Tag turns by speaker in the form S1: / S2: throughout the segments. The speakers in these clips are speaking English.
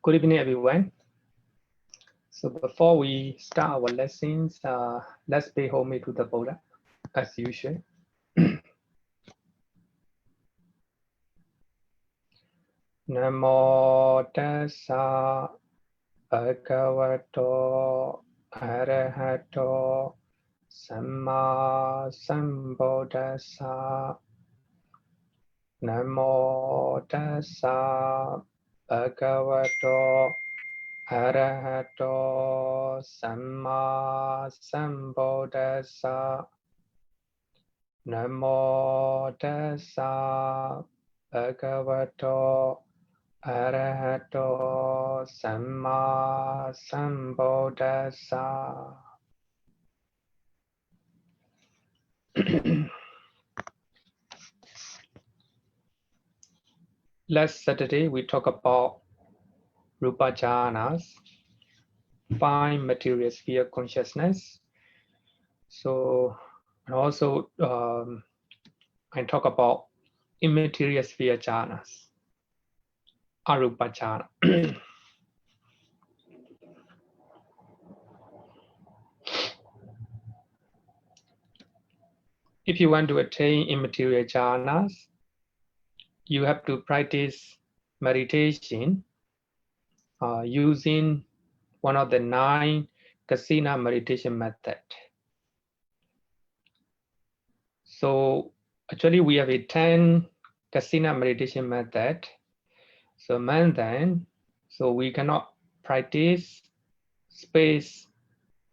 S1: Good evening, everyone. So before we start our lessons, let's pay homage to the Buddha, as usual. Namo tassa bhagavato arahato samma sambuddhassa. Namo tassa bhagavato arahato samma sambuddhassa. Namo tassa bhagavato arahato samma sambuddhassa. Last Saturday we talked about Rupa jhanas, 5 material sphere consciousness. So, and also I talk about immaterial sphere jhanas, arupa jhana. If you want to attain immaterial jhanas, you have to practice meditation using one of the 9 kasina meditation method. So actually we have a 10 kasina meditation method. So so we cannot practice space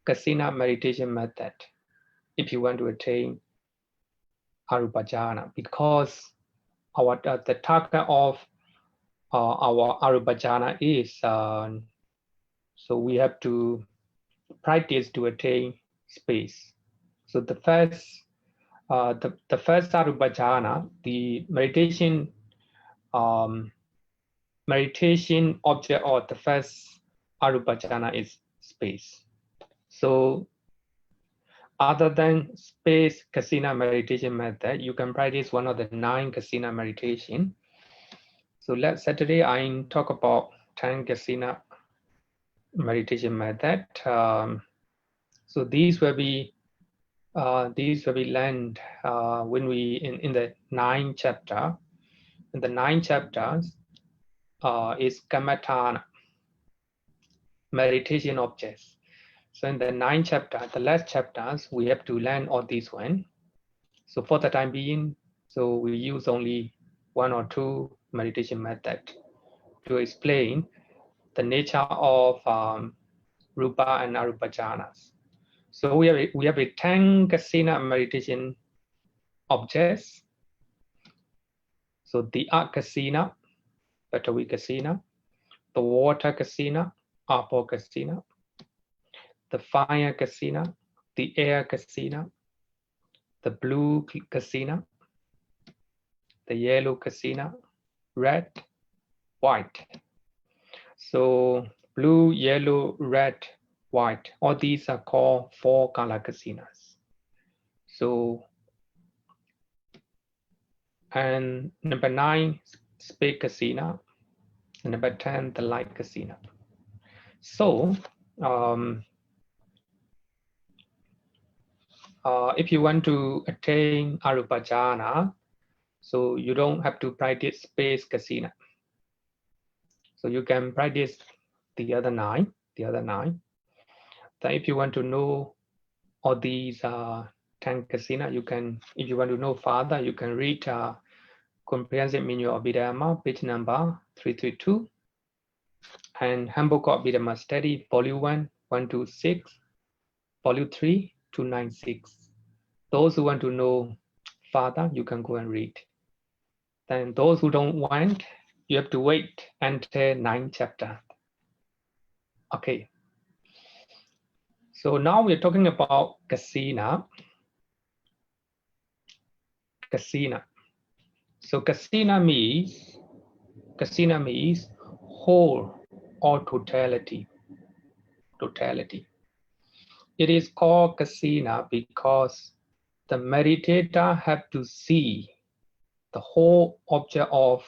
S1: kasina meditation method if you want to attain arupa jhana, because our the target of our arupa jhana is so we have to practice to attain space. So the first arupa jhana, the meditation object or the first arupa jhana is space. So other than space kasina meditation method, you can practice one of the 9 kasina meditation. So last Saturday I talk about 10 kasina meditation method. So these will be learned when we in the 9th chapter. In the 9 chapters is Kammatthana, meditation objects. So in the 9th chapter, the last chapters, we have to learn all these one. So for the time being, so we use only 1 or 2 meditation method to explain the nature of rupa and arupa jhanas. So we have a 10 kasina meditation objects. So the earth kasina, Patavi kasina, the water kasina, Apo kasina, the fire kasina, the air kasina, the blue kasina, the yellow kasina, red, white. So blue, yellow, red, white, all these are called 4 color kasinas. So, and number 9, space kasina, and number 10, the light kasina. So, if you want to attain arupa jhana, so you don't have to practice space kasina. So you can practice the other 9. Then if you want to know all these 10 kasina, you can, if you want to know further, you can read Comprehensive Meaning of Abhidhamma, page number 332, and Handbook of Abhidhamma Study, Volume 1, 126, Volume 3, 296. Those who want to know further, you can go and read. Then those who don't want, you have to wait until 9th chapter. Okay. So now we're talking about kasina. Kasina. So kasina means whole or totality. it is called kasina because the meditator have to see the whole object of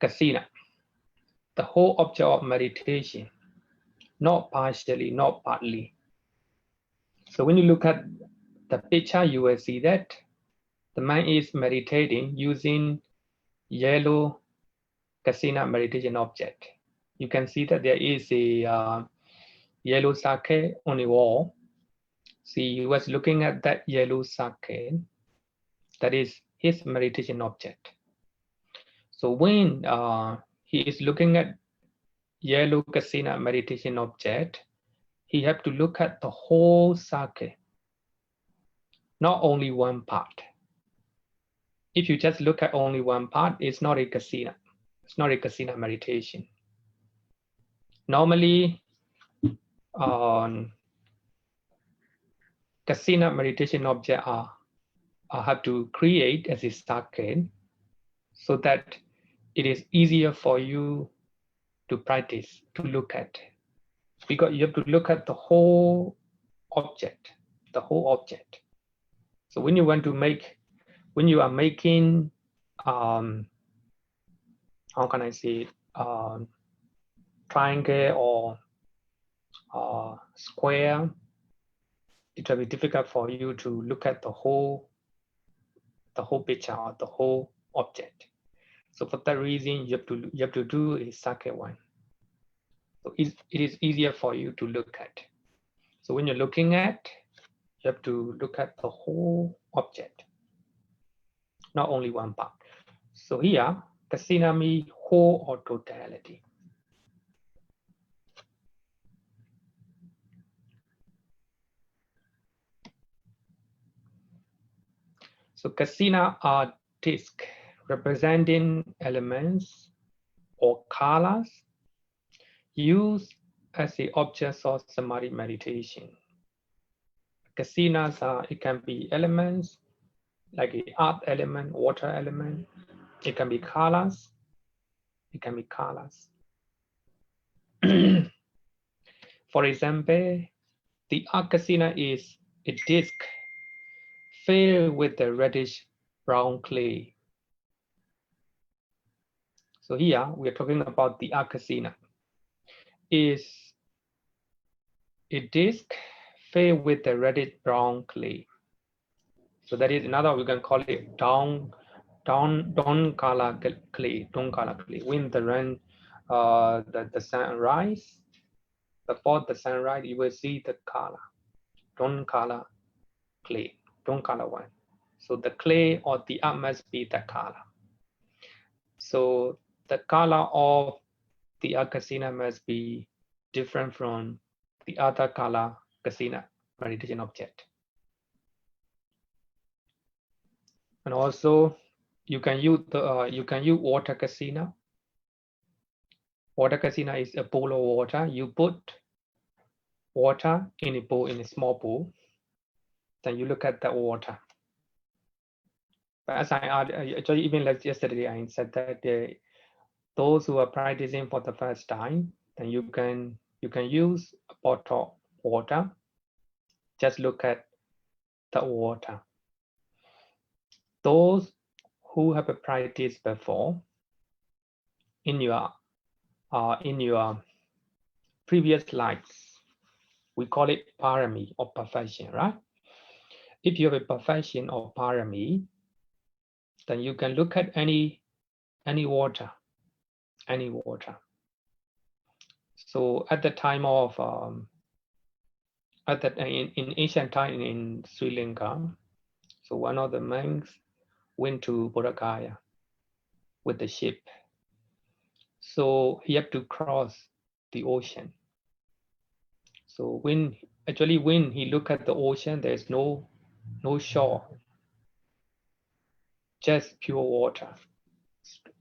S1: kasina, the whole object of meditation, not partially, not partly. So when you look at the picture, you will see that the man is meditating using yellow kasina meditation object. You can see that there is a yellow sake on the wall. See, he was looking at that yellow sake. That is his meditation object. So when he is looking at yellow kasina meditation object, he have to look at the whole sake, not only one part. If you just look at only one part, it's not a kasina. It's not a kasina meditation. Normally, kasina meditation object are have to create as a sake so that it is easier for you to practice, to look at. Because you have to look at the whole object, the whole object. So when you want to make, when you are making, how can I say, triangle or square, it will be difficult for you to look at the whole picture or the whole object. So for that reason, you have to do a sake one. So it is easier for you to look at. So when you're looking at, you have to look at the whole object, not only one part. So here, kasina means whole or totality. So kasina are discs representing elements or colors used as the objects of samadhi meditation. Kasinas are, it can be elements like the earth element, water element. It can be colors. It can be colors. For example, the earth kasina is a disc filled with the reddish brown clay. So here we are talking about the earth kasina. Is a disc filled with the reddish brown clay. So that is another, we can call it dawn color clay, dawn color clay. When the rain, the sun rise, before the sunrise, you will see the color, dawn color clay, dawn color one. So the clay or the earth must be the color. So the color of the earth kasina must be different from the other color kasina meditation object. And also, you can use water kasina. Water kasina is a bowl of water. You put water in a bowl, in a small bowl. Then you look at the water. But as I actually even like yesterday, I said that those who are practicing for the first time, then you can use a bottle of water. Just look at the water. Those who have practiced before, in your previous lives, we call it parami or perfection, right? If you have a perfection or parami, then you can look at any water, any water. So at the time of in ancient time in Sri Lanka, so one of the monks went to Boracaya with the ship. So he had to cross the ocean. So when he looked at the ocean, there's no shore, just pure water.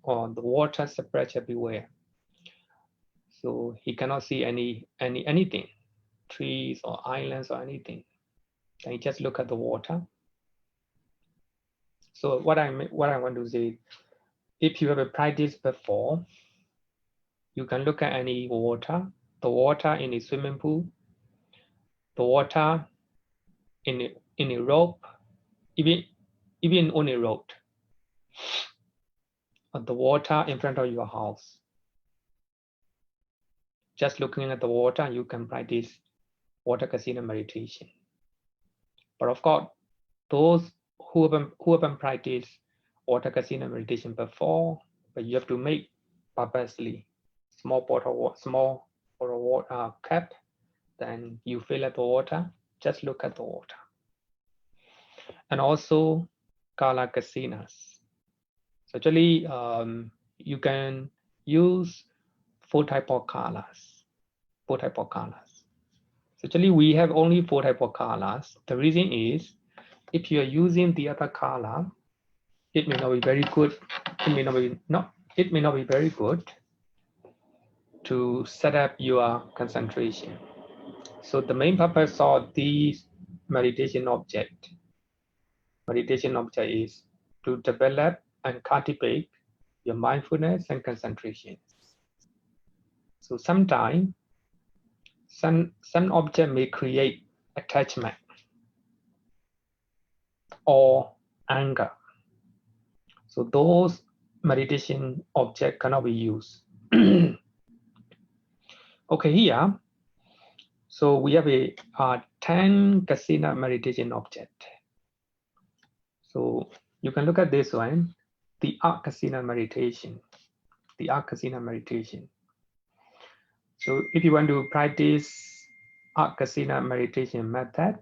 S1: Or the water spreads everywhere. So he cannot see anything, trees or islands or anything. And he just look at the water. So what I want to say, if you have practiced before, you can look at any water, the water in a swimming pool, the water in a rope, even on a road, or the water in front of your house. Just looking at the water, you can practice water kasina meditation. But of course, those who haven't practiced water kasina meditation before, but you have to make purposely small bottle water cap. Then you fill up the water. Just look at the water. And also Kala Kasinas. So actually, you can use 4 types of Kalas. 4 types of Kalas. So actually, we have only 4 types of Kalas. The reason is, if you are using the other Kala, it may not be very good. It may not be very good to set up your concentration. So the main purpose of this meditation object is to develop and cultivate your mindfulness and concentration. So sometimes some object may create attachment or anger. So those meditation objects cannot be used. Okay, here, so we have a 10 kasina meditation object. So you can look at this one, the Arc Kasina meditation. The Arc Kasina meditation. So if you want to practice Arc Kasina meditation method,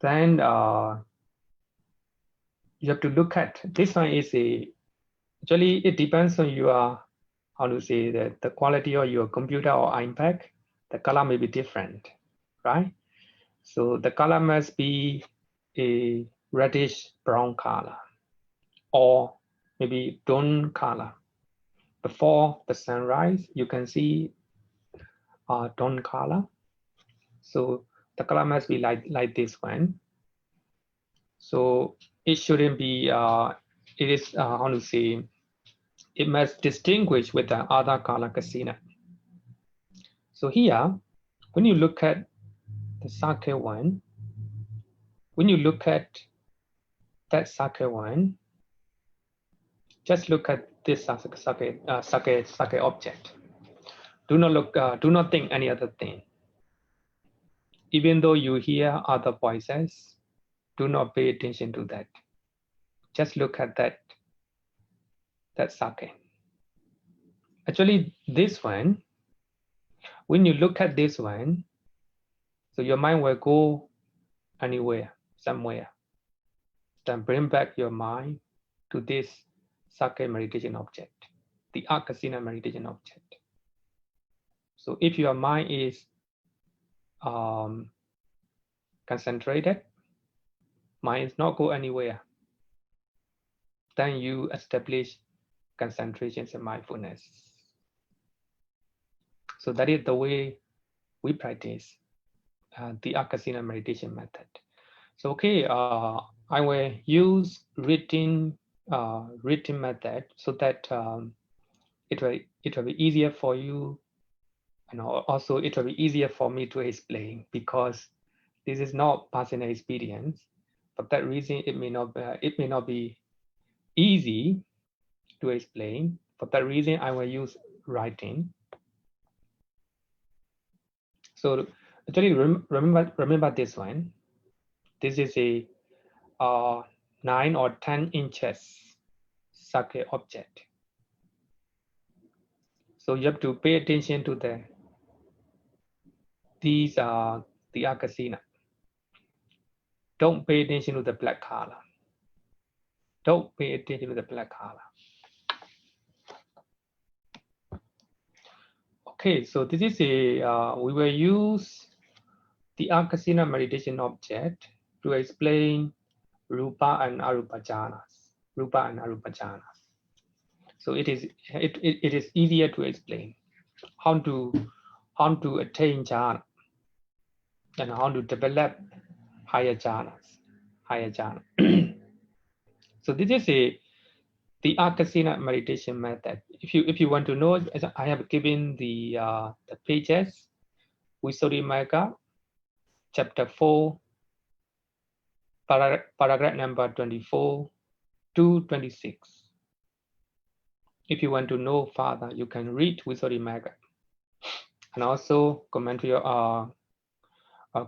S1: then you have to look at this one. Is actually it depends on your, how to say, the quality of your computer or iPad. The color may be different, right? So the color must be a reddish brown color, or maybe dawn color. Before the sunrise, you can see dawn color. So the color must be like this one. So it shouldn't be, it is, how to say, it must distinguish with the other color kasina. So here, when you look at the sake one, when you look at that sake one, just look at this sake object. Do not look, do not think any other thing. Even though you hear other voices, do not pay attention to that. Just look at that sake. Actually, this one, when you look at this one, so your mind will go anywhere, somewhere. Then bring back your mind to this sake meditation object, the Arc Kasina meditation object. So if your mind is concentrated, mind is not go anywhere, then you establish concentration and mindfulness. So that is the way we practice the Arc Kasina meditation method. So okay, I will use written method so that it will be easier for you, and also it will be easier for me to explain, because this is not personal experience. For that reason, it may not be easy to explain. For that reason, I will use writing. So actually, remember this one. This is a 9 or 10 inches sake object. So you have to pay attention to these are the Arc Kasina. Don't pay attention to the black color. Don't pay attention to the black color. Okay, so this is a, we will use the Arc Kasina meditation object to explain Rupa and Arupa jhanas. Rupa and Arupa jhanas. So it is easier to explain how to attain jhana and how to develop higher jhanas. So this is the Arc Kasina meditation method. if you want to know, I have given the pages. Visuddhimagga, chapter 4, paragraph number 24 to 26. If you want to know further, you can read Visuddhimagga, and also commentary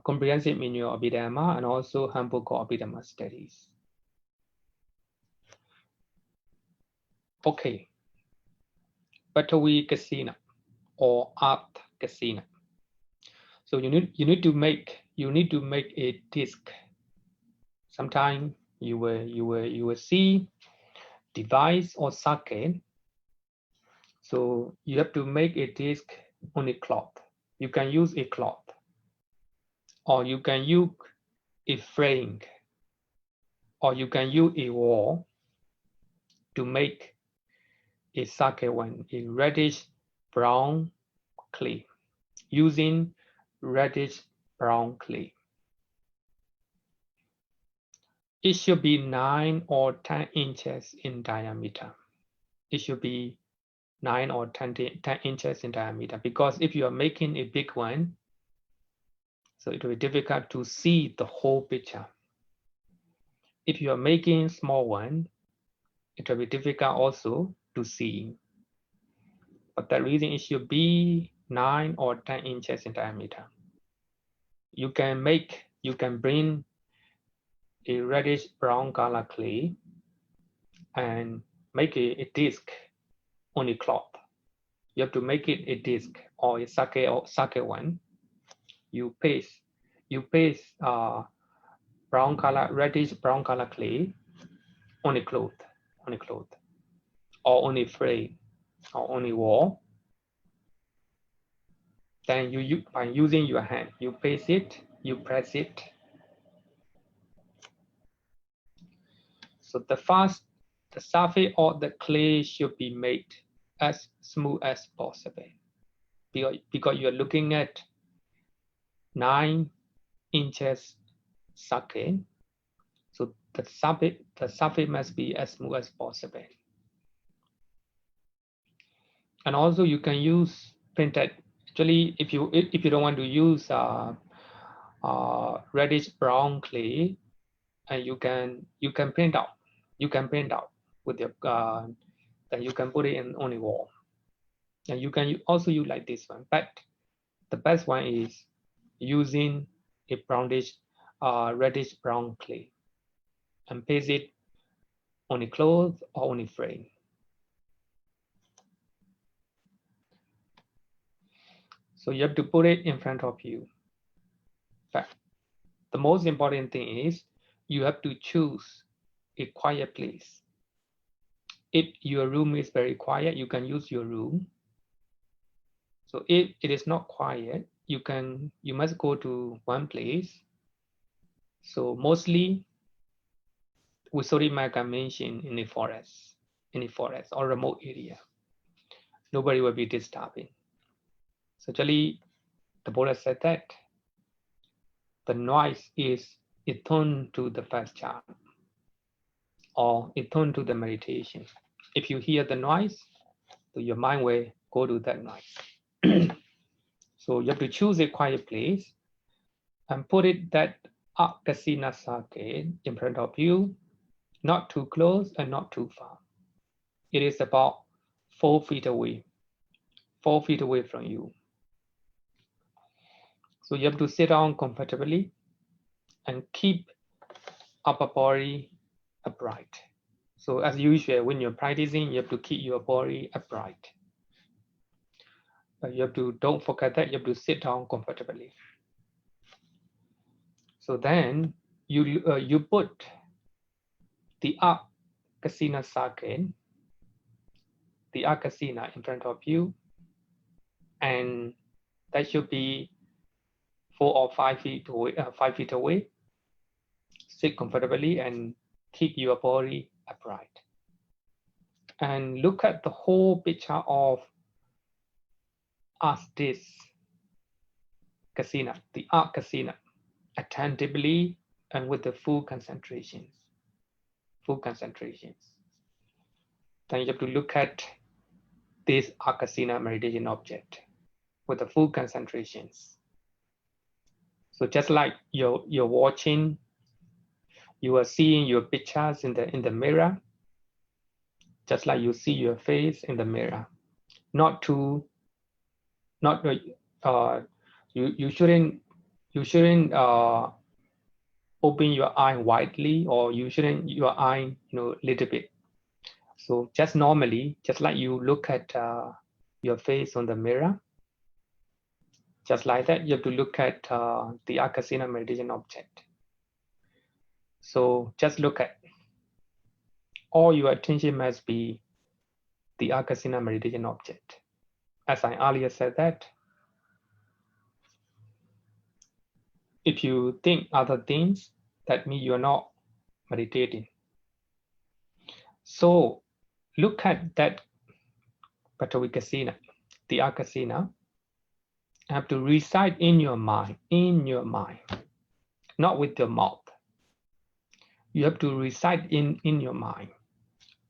S1: comprehensive in your Abhidhamma, and also handbook of Abhidhamma studies. Okay, Batavi Kasina or Art Kasina. So you need to make a disc. Sometimes you will see device or circuit. So you have to make a disc on a cloth. You can use a cloth, or you can use a frame, or you can use a wall to make a circuit one, a reddish brown clay, using reddish brown clay. It should be 9 or 10 inches in diameter. It should be 9 or 10 inches in diameter, because if you are making a big one, so it will be difficult to see the whole picture. If you are making small one, it will be difficult also to see. But the reason it should be 9 or 10 inches in diameter. You can bring a reddish brown color clay and make a disc on a cloth. You have to make it a disc or a circuit one. You paste reddish brown color clay on a cloth, or on a frame, or on a wall. Then you by using your hand, you paste it, you press it. So the surface of the clay should be made as smooth as possible, because you are looking at 9 inches circuit. So the surface must be as smooth as possible. And also you can use printed. Actually, if you don't want to use reddish brown clay, and you can print out. You can print out with your then you can put it on a wall. And you can also use like this one, but the best one is using a reddish brown clay and paste it on a cloth or on a frame. So you have to put it in front of you. But the most important thing is you have to choose a quiet place. If your room is very quiet, you can use your room. So if it is not quiet, you must go to one place. So mostly Visuddhimagga mentioned in a forest or remote area. Nobody will be disturbing. So actually, the Buddha said that the noise is attuned to the first chant, or attuned to the meditation. If you hear the noise, so your mind will go to that noise. So you have to choose a quiet place and put it that Kasina circuit in front of you, not too close and not too far. It is about 4 feet away from you. So you have to sit down comfortably and keep upper body upright. So as usual, when you're practicing, you have to keep your body upright. But don't forget that you have to sit down comfortably. So then you put the Kasina circuit, the Kasina in front of you, and that should be 4 or 5 feet away. Sit comfortably and keep your body upright. And look at the whole picture of this Kasina, the Kasina, attentively and with the full concentrations. Then you have to look at this Akasina meditation object with the full concentrations. So just like you're watching, you are seeing your pictures in the mirror, just like you see your face in the mirror. Not you shouldn't open your eye widely, or you shouldn't your eye little bit. So just normally, just like you look at your face on the mirror, just like that, you have to look at the Akasina meditation object. So just look at, all your attention must be the Akasina meditation object. As I earlier said that, if you think other things, that means you're not meditating. So look at that Patavikasina, the Akasina, have to recite in your mind, not with your mouth. You have to recite in your mind.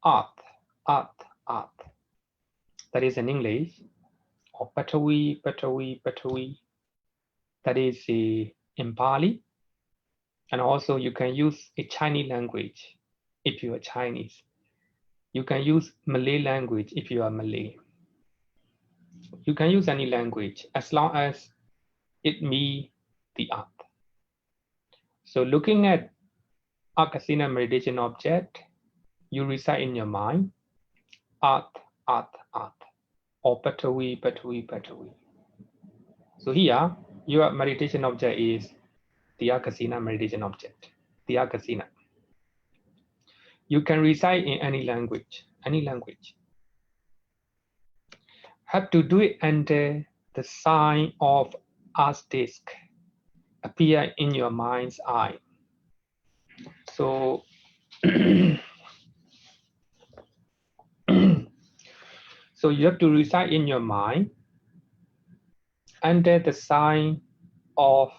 S1: Earth, earth, earth. That is in English, or Patavi, Patavi, Patavi. That is in Pali. And also you can use a Chinese language if you are Chinese. You can use Malay language if you are Malay. You can use any language as long as it means the earth. So looking at Akasina meditation object, you recite in your mind, earth, earth, earth, or Patavi, Patavi, Patavi. So here, your meditation object is the Akasina meditation object, the Akasina. You can recite in any language, Have to do it under the sign of asterisk appear in your mind's eye. So, so you have to recite in your mind under the sign of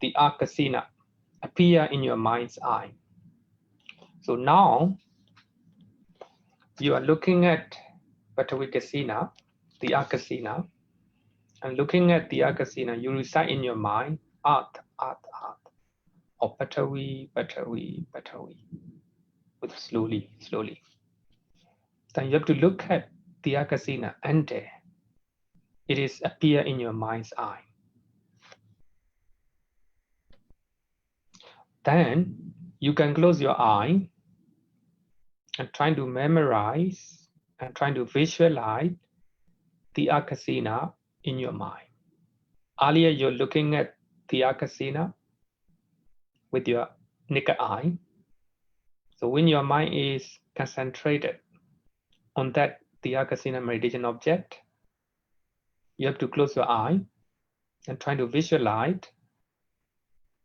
S1: the Akasina appear in your mind's eye. So now you are looking at Patavikasina, the Akasina, and looking at the Akasina, you recite in your mind, earth, earth, earth, or Patavi, Patavi, Patavi, with slowly. Then you have to look at the Akasina and it is appear in your mind's eye. Then you can close your eye and try to memorize and try to visualize the Akasina in your mind. Earlier, you're looking at the Akasina with your naked eye. So when your mind is concentrated on that, the Akasina meditation object, you have to close your eye and try to visualize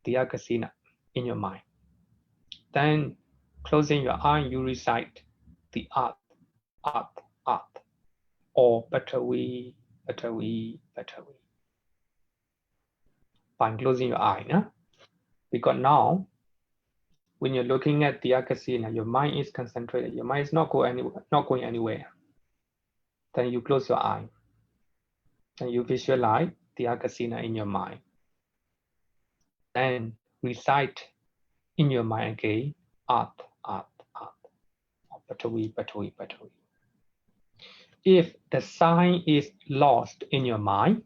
S1: the Akasina in your mind. Then closing your eye, you recite the earth, earth, earth, or Patavi, Patavi, Patavi. By closing your eye, no? Because now, when you're looking at the Akasina, your mind is concentrated. Your mind is not going anywhere. Then you close your eye, and you visualize the Akasina in your mind. Then recite in your mind again, earth, earth, earth, or Patavi, Patavi, Patavi. If the sign is lost in your mind,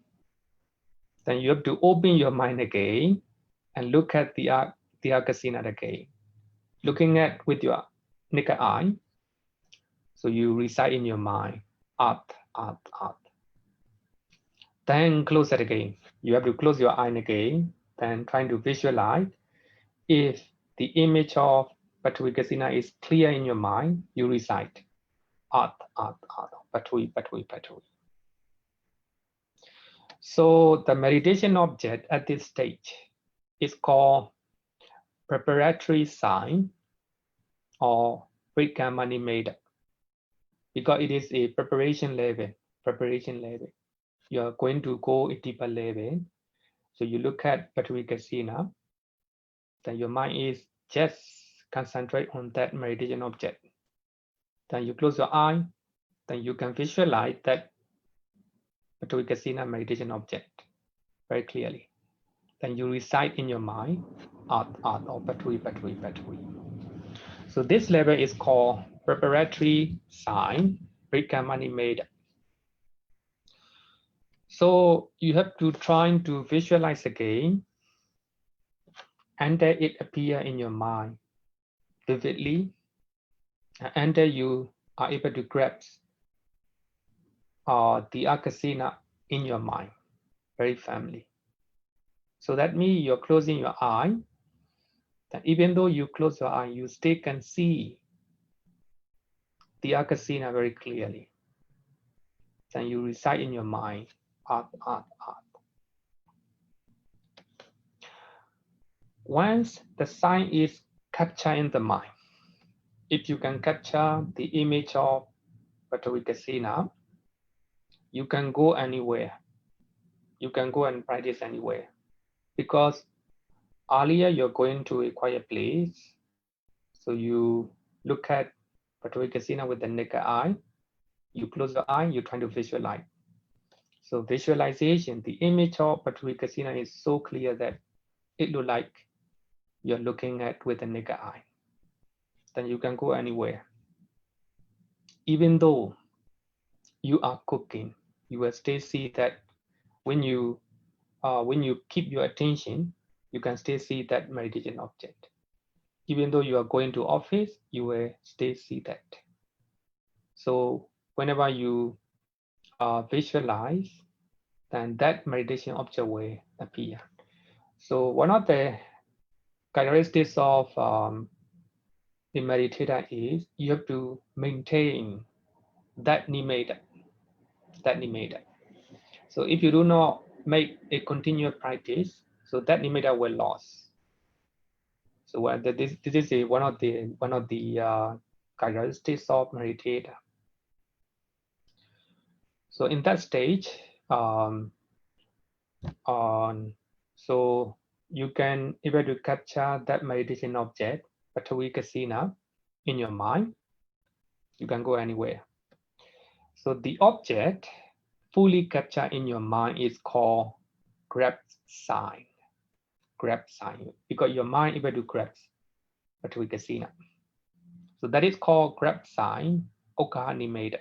S1: then you have to open your mind again and look at the Akasina again. Looking at with your naked eye, so you recite in your mind, earth, earth, earth. Then close it again. You have to close your eye again, then trying to visualize. If the image of Patavikasina is clear in your mind, you recite earth, earth, earth, Patavi, Patavi, Patavi. So the meditation object at this stage is called preparatory sign or Parikamani, because it is a preparation level. You are going to go a deeper level. So you look at Patavikasina, then your mind is just concentrate on that meditation object. Then you close your eye, then you can visualize that Patwikasina meditation object very clearly. Then you recite in your mind, Art, Art, or Patwi, Patwi, Patwi. So this level is called preparatory sign, Brikamani made. So you have to try to visualize again, and then it appear in your mind vividly, and then you are able to grasp the Akasina in your mind very firmly. So that means you're closing your eye. That even though you close your eye, you still can see the Akasina very clearly. Then you recite in your mind, Art, Art, Art. Once the sign is captured in the mind, if you can capture the image of Patwikasina, you can go anywhere. You can go and practice anywhere. Because earlier you're going to a quiet place, so you look at Patwikasina with the naked eye, you close your eye, you're trying to visualize. So visualization, the image of Patwikasina is so clear that it looks like you're looking at with the naked eye. Then you can go anywhere. Even though you are cooking, you will still see that when you keep your attention, you can still see that meditation object. Even though you are going to office, you will still see that. So whenever you visualize, then that meditation object will appear. So one of the characteristics of the meditator is you have to maintain that nimitta. So if you do not make a continuous practice, so that nimitta will lose. So this is one of the characteristics of meditator. So in that stage, so you can able to capture that meditation object, Patwikasina, in your mind. You can go anywhere. So the object fully captured in your mind is called grasp sign. Grasp sign, because your mind able to grasp Patwikasina. So that is called grasp sign, Okahanimeda.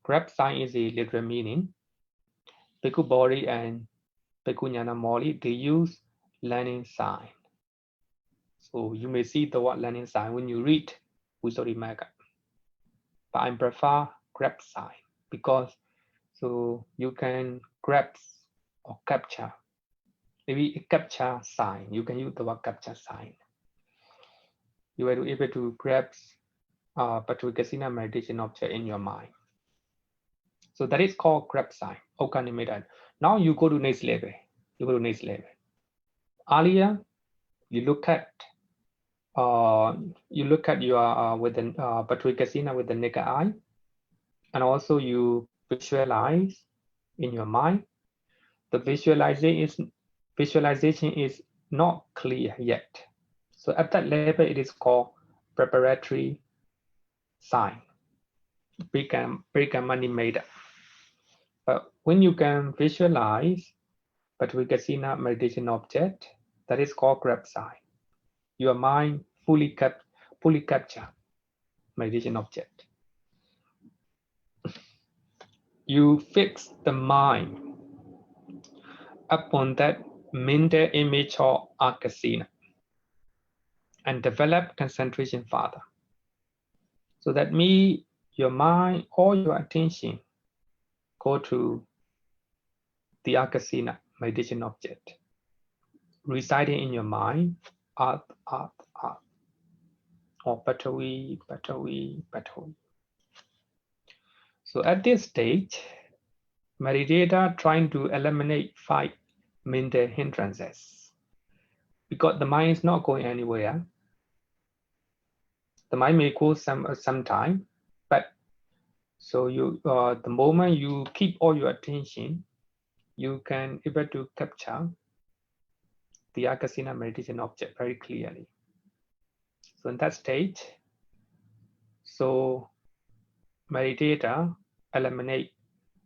S1: Grasp sign is a literal meaning. Bhikkhu Bodhi and Bhikkhu Nyanamoli, they use learning sign. So you may see the word learning sign when you read Visuddhimagga. But I prefer grasp sign because so you can grasp or capture. Maybe a capture sign. You can use the word capture sign. You are able to grasp Patwikasina meditation object in your mind. So that is called grasp sign, Okanimeda. Now you go to next level. You go to next level. Earlier, you look at your with the Patwikasina with the naked eye, and also you visualize in your mind. The visualization is not clear yet. So at that level, it is called preparatory sign, Brikamani made. But when you can visualize Patwikasina meditation object, that is called grasp sign. Your mind fully capture meditation object. You fix the mind upon that mental image of Akasina and develop concentration further. So that means your mind, all your attention go to the Akasina meditation object, residing in your mind, Art, Art, Art, or Patwi, Patwi, Patwi. So at this stage, meditator trying to eliminate 5 mental hindrances because the mind is not going anywhere. The mind may go some time, but so you the moment you keep all your attention, you can able to capture the Akasina meditation object very clearly. So in that stage, so meditator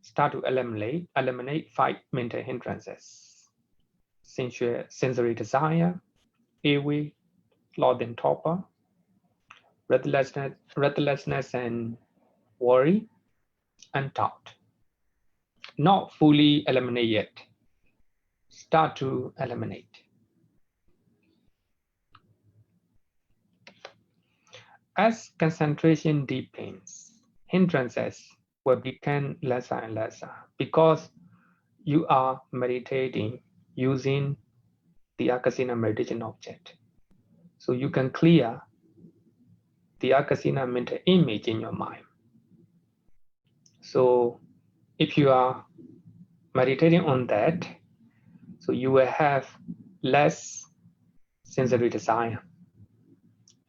S1: start to eliminate 5 mental hindrances: sensory desire, airway, thought and torpor, restlessness and worry, and doubt. Not fully eliminate yet. Start to eliminate. As concentration deepens, hindrances will become lesser and lesser because you are meditating using the Akasina meditation object. So you can clear the Akasina mental image in your mind. So if you are meditating on that, so you will have less sensory desire.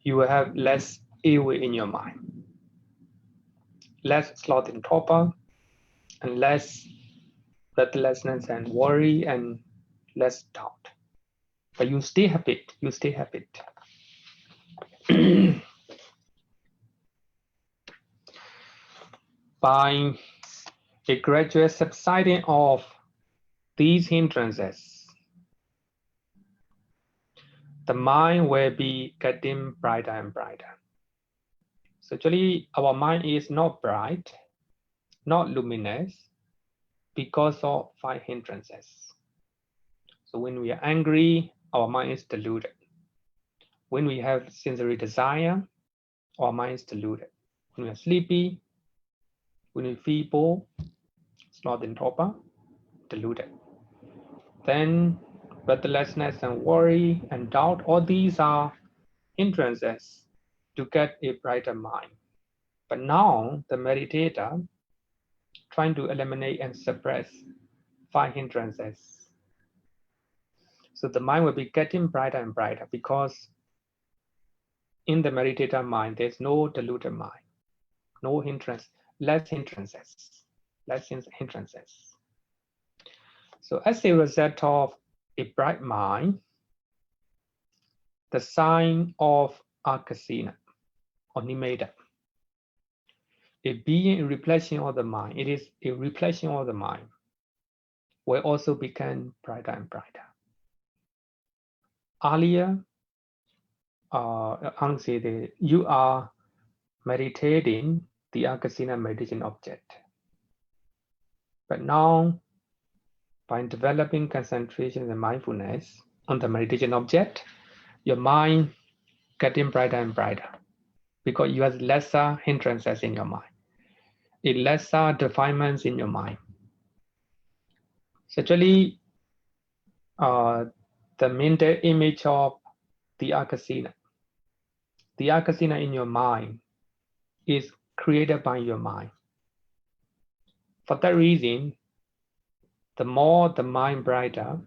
S1: You will have less airway in your mind, less sloth and torpor, and less breathlessness and worry, and less doubt. But you stay habit. By a gradual subsiding of these hindrances, the mind will be getting brighter and brighter. So actually, our mind is not bright, not luminous, because of 5 hindrances. So when we are angry, our mind is deluded. When we have sensory desire, our mind is deluded. When we are sleepy, when we feel feeble, sloth and torpor, deluded. Then breathlessness and worry and doubt, all these are hindrances to get a brighter mind. But now the meditator trying to eliminate and suppress 5 hindrances. So the mind will be getting brighter and brighter because in the meditator mind, there's no deluded mind, no hindrance, less hindrances. So as a result of a bright mind, the sign of Akasina or Nimitta, a being, a reflection of the mind, it is a reflection of the mind, will also become brighter and brighter. Earlier, you are meditating the Akasina meditation object. But now, by developing concentration and mindfulness on the meditation object, your mind getting brighter and brighter because you have lesser hindrances in your mind, a lesser defilements in your mind. So actually, the mental image of the Akasina in your mind is created by your mind. For that reason, the more the mind brighter,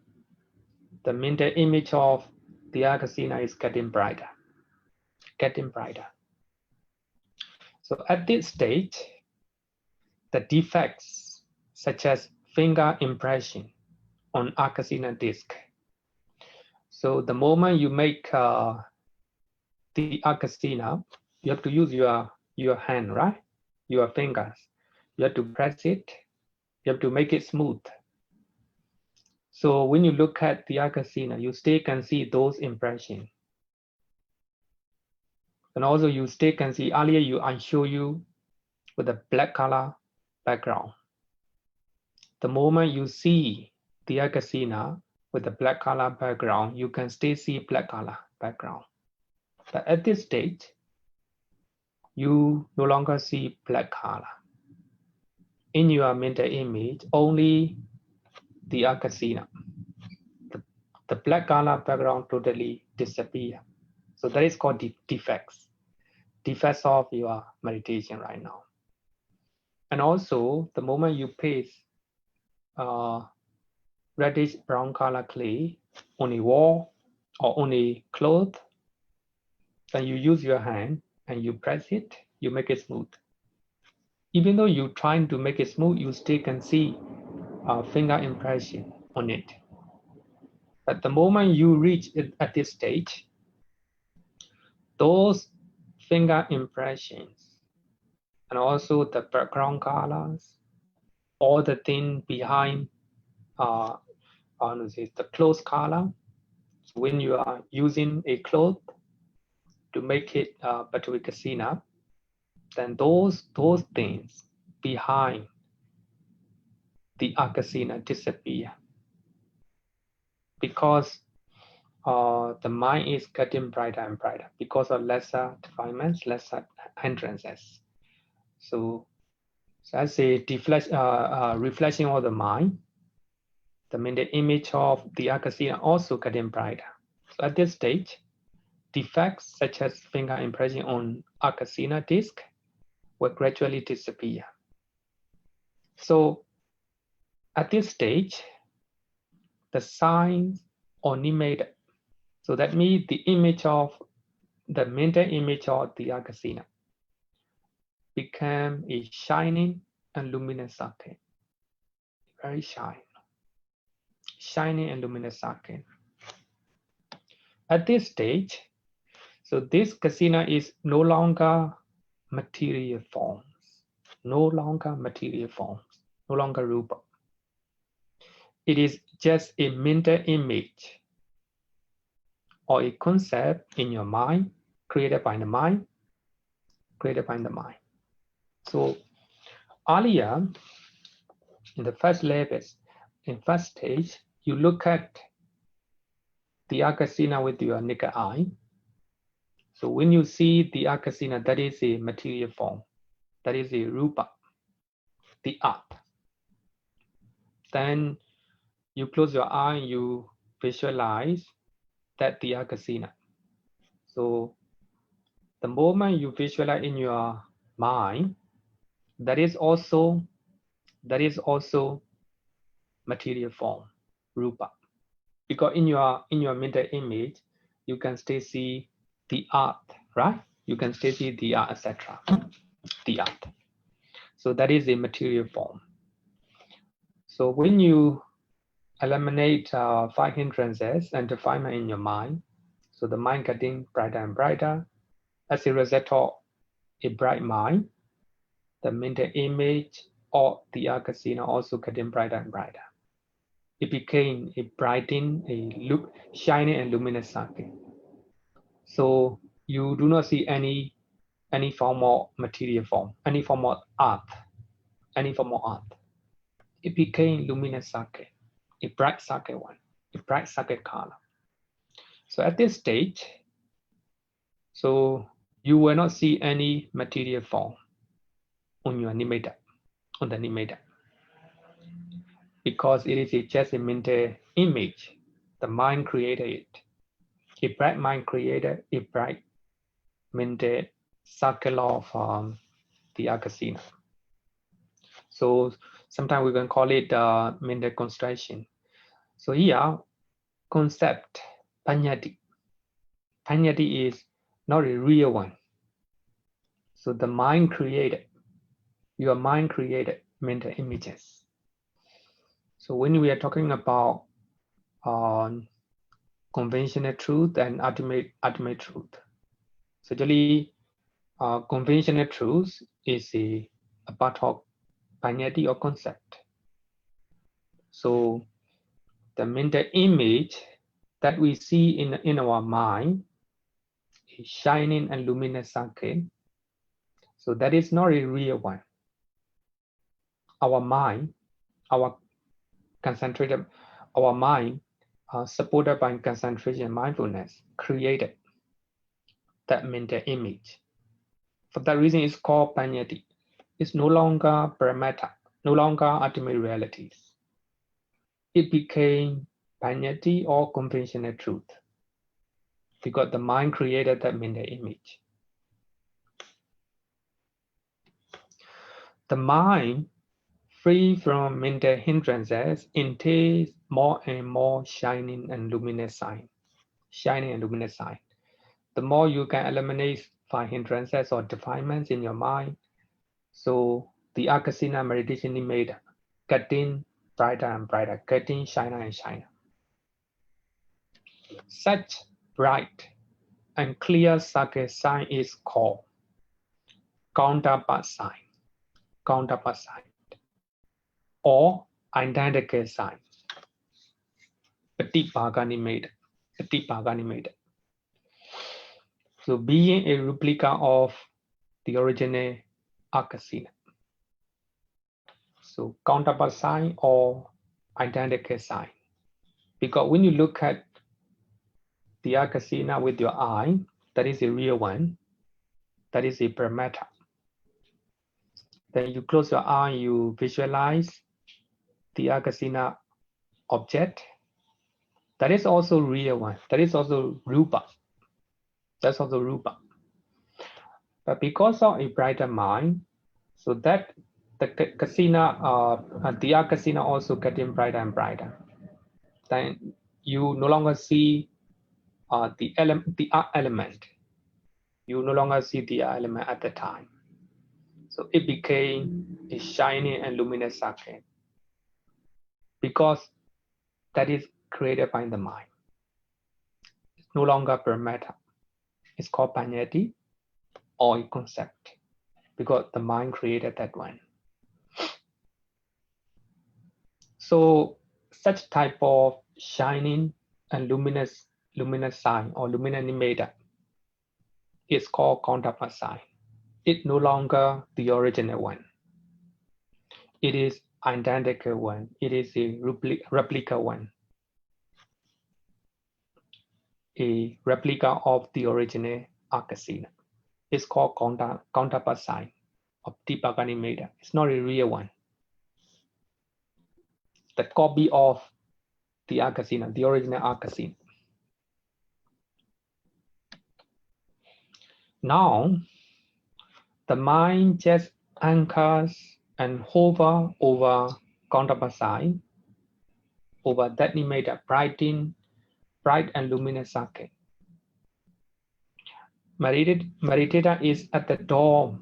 S1: the mental image of the Akasina is getting brighter. So at this stage, the defects such as finger impression on Akasina disc. So the moment you make the Akasina, you have to use your hand, right? Your fingers. You have to press it. You have to make it smooth. So when you look at the Akasina, you still can see those impressions. And also you still can see, earlier I show you with a black color background. The moment you see the Akasina with the black color background, you can still see black color background. But at this stage, you no longer see black color. In your mental image, only the Akasina. The black color background totally disappear. So that is called defects of your meditation right now. And also, the moment you place reddish brown color clay on a wall or on a cloth, then you use your hand and you press it, you make it smooth. Even though you're trying to make it smooth, you still can see finger impression on it. But the moment you reach it at this stage, those finger impressions and also the background colors, all the thing behind the clothes color. So when you are using a cloth to make it battery casino, then those things behind the casino disappear because the mind is getting brighter and brighter because of lesser defilements, lesser hindrances. So as a reflection of the mind, the mental image of the casino also getting brighter. So at this stage, defects such as finger impression on casino disc will gradually disappear. So at this stage, the signs are animated. So that means the image of the mental image of the casino became a shining and luminous circle, very shining and luminous circle. At this stage, so this casino is no longer material forms, no longer material forms, no longer rupa. It is just a mental image or a concept in your mind, created by the mind, created by the mind. So earlier, in the first levels, in first stage, you look at the casino with your naked eye. So when you see the casino, that is a material form, that is a rupa, the art. Then you close your eye, you visualize that the casino. So the moment you visualize in your mind, that is also material form, rupa. Because in your mental image, you can still see the art, right? You can still see the art, etc. The art. So that is a material form. So when you eliminate 5 hindrances and defilement in your mind, so the mind getting brighter and brighter. As a result of a bright mind, the mental image of the casino also getting brighter and brighter. It became a brightening, a shining and luminous circle. So you do not see any form of material form, any form of art, It became luminous circle, a bright circle one, a bright circle color. So at this stage, so you will not see any material form on your nimitta, on the nimitta, because it is just a mental image. The mind created it. A bright mind created a bright mental circle of the casino. So sometimes we can call it mental construction. So here, concept, panyati. Panyati is not a real one. So the mind created, your mind created mental images. So when we are talking about conventional truth and ultimate truth, so actually conventional truth is a part of panyati or concept. So the mental image that we see in our mind is shining and luminous circle. So that is not a real one. Our mind, our concentrated, our mind, supported by concentration and mindfulness, created that mental image. For that reason, it's called panyati. It's no longer paramata, no longer ultimate realities. It became panyati or conventional truth because the mind created that mental image. The mind, free from mental hindrances, entails more and more shining and luminous sign. Shining and luminous sign. The more you can eliminate 5 hindrances or defilements in your mind, so the Akasina meditation is made getting brighter and brighter, getting shiner and shiner. Such bright and clear Sake sign is called counterpart sign. counterpart sign, or identical sign. Patipagani made. So being a replica of the original Akasina. So counterpart sign or identical sign. Because when you look at the Akasina with your eye, that is a real one. That is a parameter. Then you close your eye, you visualize the Akasina object. That is also real one. That is also rupa. That's also rupa. But because of a brighter mind, so that the Akasina, the Akasina also getting brighter and brighter. Then you no longer see the element. You no longer see the element at the time. So it became a shiny and luminous circuit because that is created by the mind. It's no longer parameter. It's called panyati or a concept because the mind created that one. So such type of shining and luminous sign or luminous emitter is called counterpart sign. It's no longer the original one. It is identical one. It is a replica one. A replica of the original Akasina. It's called counterpart sign of Tipagani Meda. It's not a real one. The copy of the Akasina, the original Akasina. Now, the mind just anchors and hover over counterpart sign, over that emitter, bright and luminous circuit. Meditator is at the door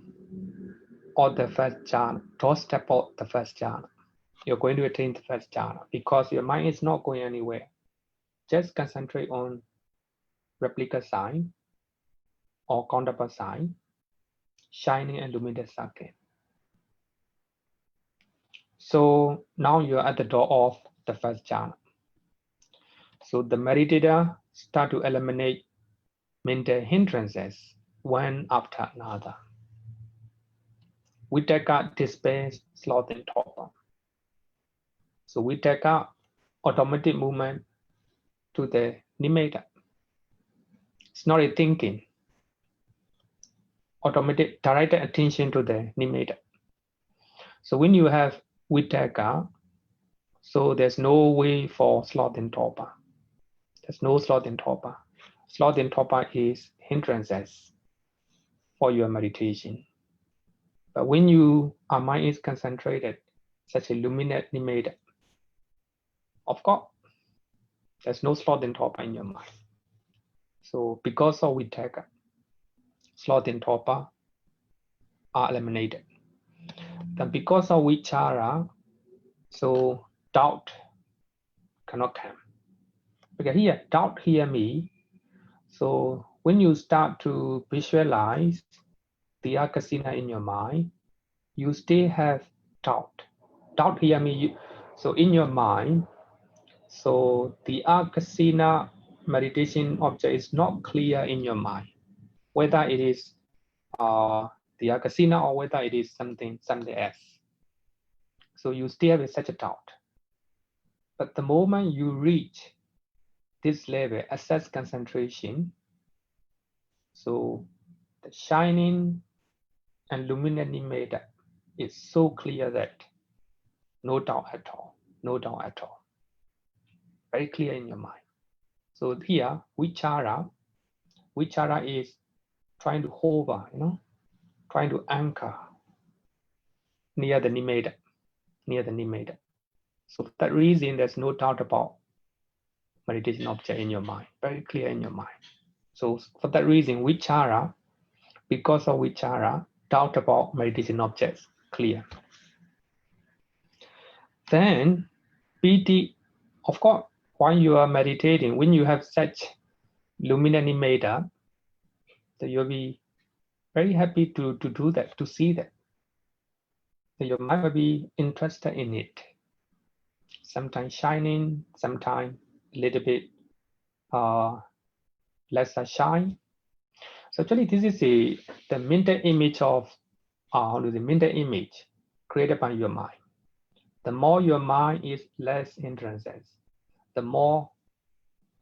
S1: of the first jhana, doorstep of the first jhana. You're going to attain the first jhana because your mind is not going anywhere. Just concentrate on replica sign or counterpart sign, shining and luminous circuit. So now you're at the door of the first jhana. So the meditator start to eliminate mental hindrances one after another. We take out despair, sloth, and torpor. So we take out automatic movement to the nimitta. It's not a thinking. Automatic directed attention to the nimitta. So when you have vitakka, so there's no way for sloth and torpor. There's no sloth and torpor. Sloth and torpor is hindrances for your meditation. But when your mind is concentrated, such a luminous nimitta, of course, there's no sloth and torpor in your mind. So because of vitakka, sloth and torpor are eliminated. Then because of vichara, so doubt cannot come. Because here, doubt hear me. So when you start to visualize the Akasina in your mind, you still have doubt. Doubt hear me. So in your mind, so the Akasina meditation object is not clear in your mind, whether it is the Akasina or whether it is something else. So you still have such a doubt. But the moment you reach this level, assess concentration, so the shining and luminous nimitta is so clear that no doubt at all, no doubt at all. Very clear in your mind. So here, vichara is trying to hover, trying to anchor near the nimitta. So for that reason, there's no doubt about meditation object in your mind, very clear in your mind. So for that reason, vichara, because of vichara, doubt about meditation objects clear. Then piti, of course, while you are meditating, when you have such luminous nimitta, so you'll be very happy to do that, to see that. then your mind will be interested in it. Sometimes shining, sometimes a little bit lesser shine. So actually, this is the mental image of the mental image created by your mind. The more your mind is less hindrances, the more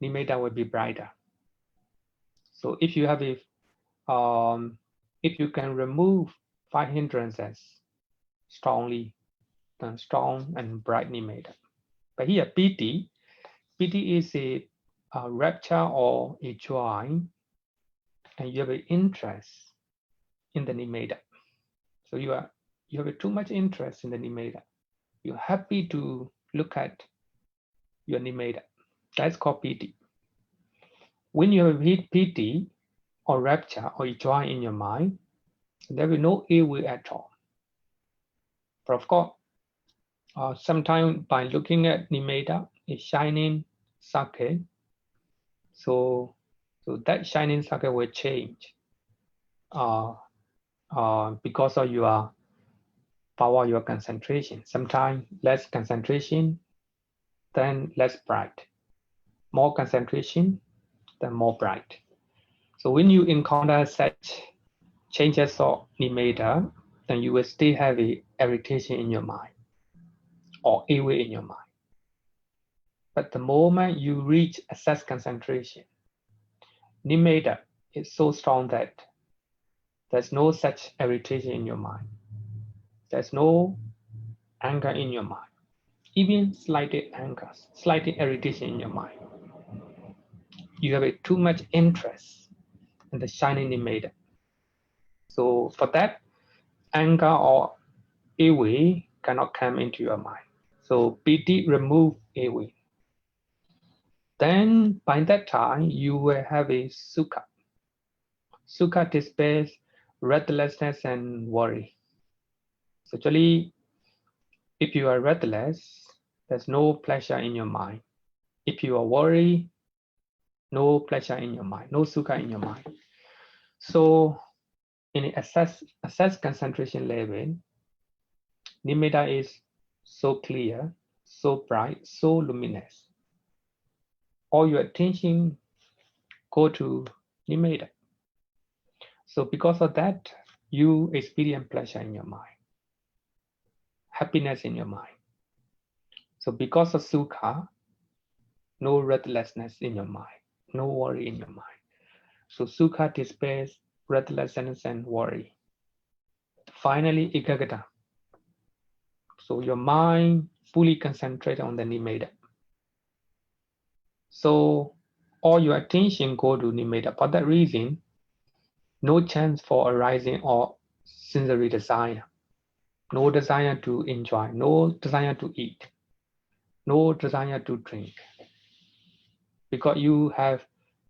S1: nimitta will be brighter. So if you have if you can remove 5 hindrances strongly, then strong and bright nimitta. But here piti is a rapture or a joy, and you have an interest in the nimitta. So you have too much interest in the nimitta. You're happy to look at your nimitta. That's called piti. When you have piti or rapture or joy in your mind, there will be no ill will at all. But of course, sometimes by looking at nimitta, it's shining sake. So that shining sake will change because of your power, your concentration. Sometimes less concentration, then less bright. More concentration, then more bright. So when you encounter such changes of nimitta, then you will still have a irritation in your mind or ill will in your mind. But the moment you reach excess concentration, nimitta is so strong that there's no such irritation in your mind. There's no anger in your mind. Even slight anger, slight irritation in your mind. You have too much interest in the shining nimitta. So for that, anger or ill will cannot come into your mind. So piti remove ill will. Then by that time, you will have a sukha. Sukha dispels restlessness and worry. So actually, if you are restless, there's no pleasure in your mind. If you are worried, no pleasure in your mind, no sukha in your mind. So in assess concentration level, nimitta is so clear, so bright, so luminous. All your attention go to nimitta. So because of that, you experience pleasure in your mind, happiness in your mind. So because of sukha, no restlessness in your mind, no worry in your mind. So sukha dispels restlessness and worry. Finally, ekaggata. So your mind fully concentrated on the nimitta. So all your attention go to nimitta. For that reason, no chance for arising or sensory desire. No desire to enjoy, no desire to eat, no desire to drink. Because you have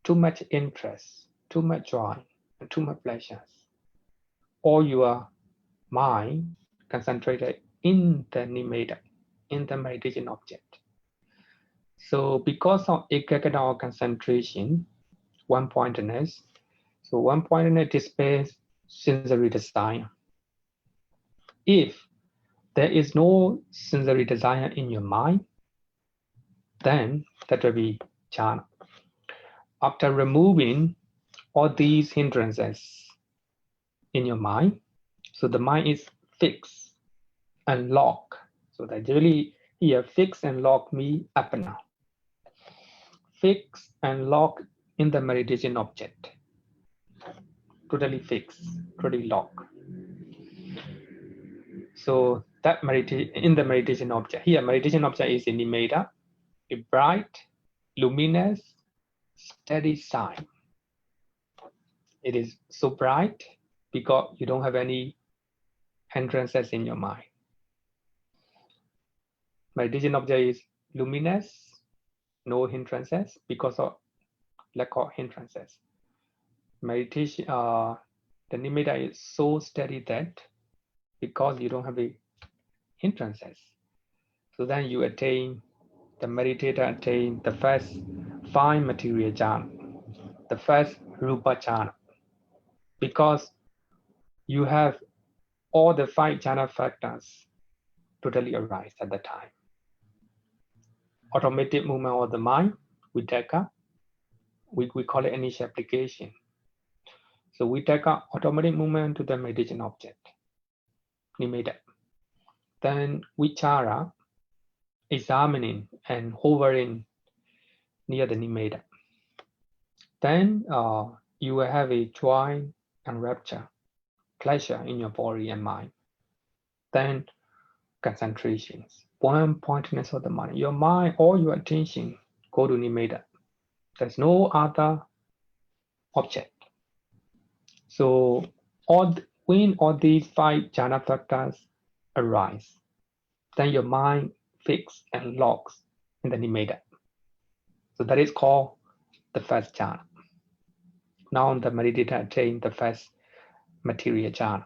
S1: too much interest, too much joy, and too much pleasures. All your mind concentrated in the nimitta, in the meditation object. So because of ekaggata or concentration, one-pointedness, so one-pointedness dispels sensory desire. If there is no sensory desire in your mind, then that will be jhana. After removing all these hindrances in your mind, so the mind is fixed and locked. So that really here, fix and lock mean apana. Fix and lock in the meditation object. Totally fixed, totally locked. So that in the meditation object. Here, meditation object is in nimitta, a bright, luminous, steady sign. It is so bright because you don't have any hindrances in your mind. Meditation object is luminous, no hindrances because of lack of hindrances. Meditation, the nimitta is so steady that because you don't have a hindrances, so then you attain, the meditator attain the first fine material jhana, the first rupa jhana, because you have all the 5 jhana factors totally arise at the time. Automatic movement of the mind, vitakka, we call it initial application. So vitakka, automatic movement to the meditation object, nimitta. Then vichara, examining and hovering near the nimitta. Then you will have a joy and rapture, pleasure in your body and mind. Then concentrations, one pointedness of the mind. Your mind, all your attention go to nimitta. There's no other object. So when all these 5 jhana factors arise, then your mind fixes and locks in the nimitta. So that is called the first jhana. Now the meditator attain the first material jhana.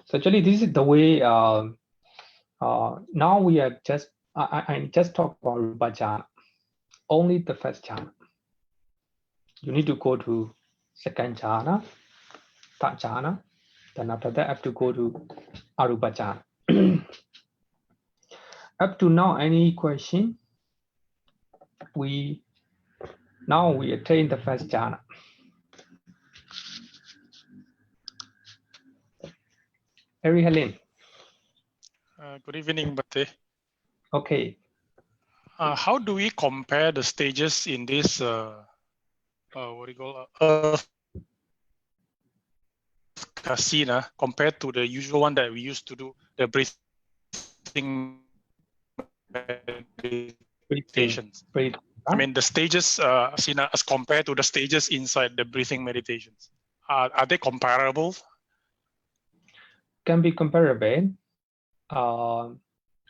S1: So actually, this is the way. Now we are just I just talk about rupa jhana, only the first jhana. You need to go to second jhana, third jhana. Then after that, I have to go to arupa jhana. Up to now, any question? Now we attain the first jhana. Harry Helen.
S2: Good evening, Bhante.
S1: Okay.
S2: How do we compare the stages in this what do you call Earth Kasina compared to the usual one that we used to do, the breathing meditations?
S1: Breathing.
S2: I mean, the stages Kasina as compared to the stages inside the breathing meditations. Are they comparable?
S1: Can be comparable.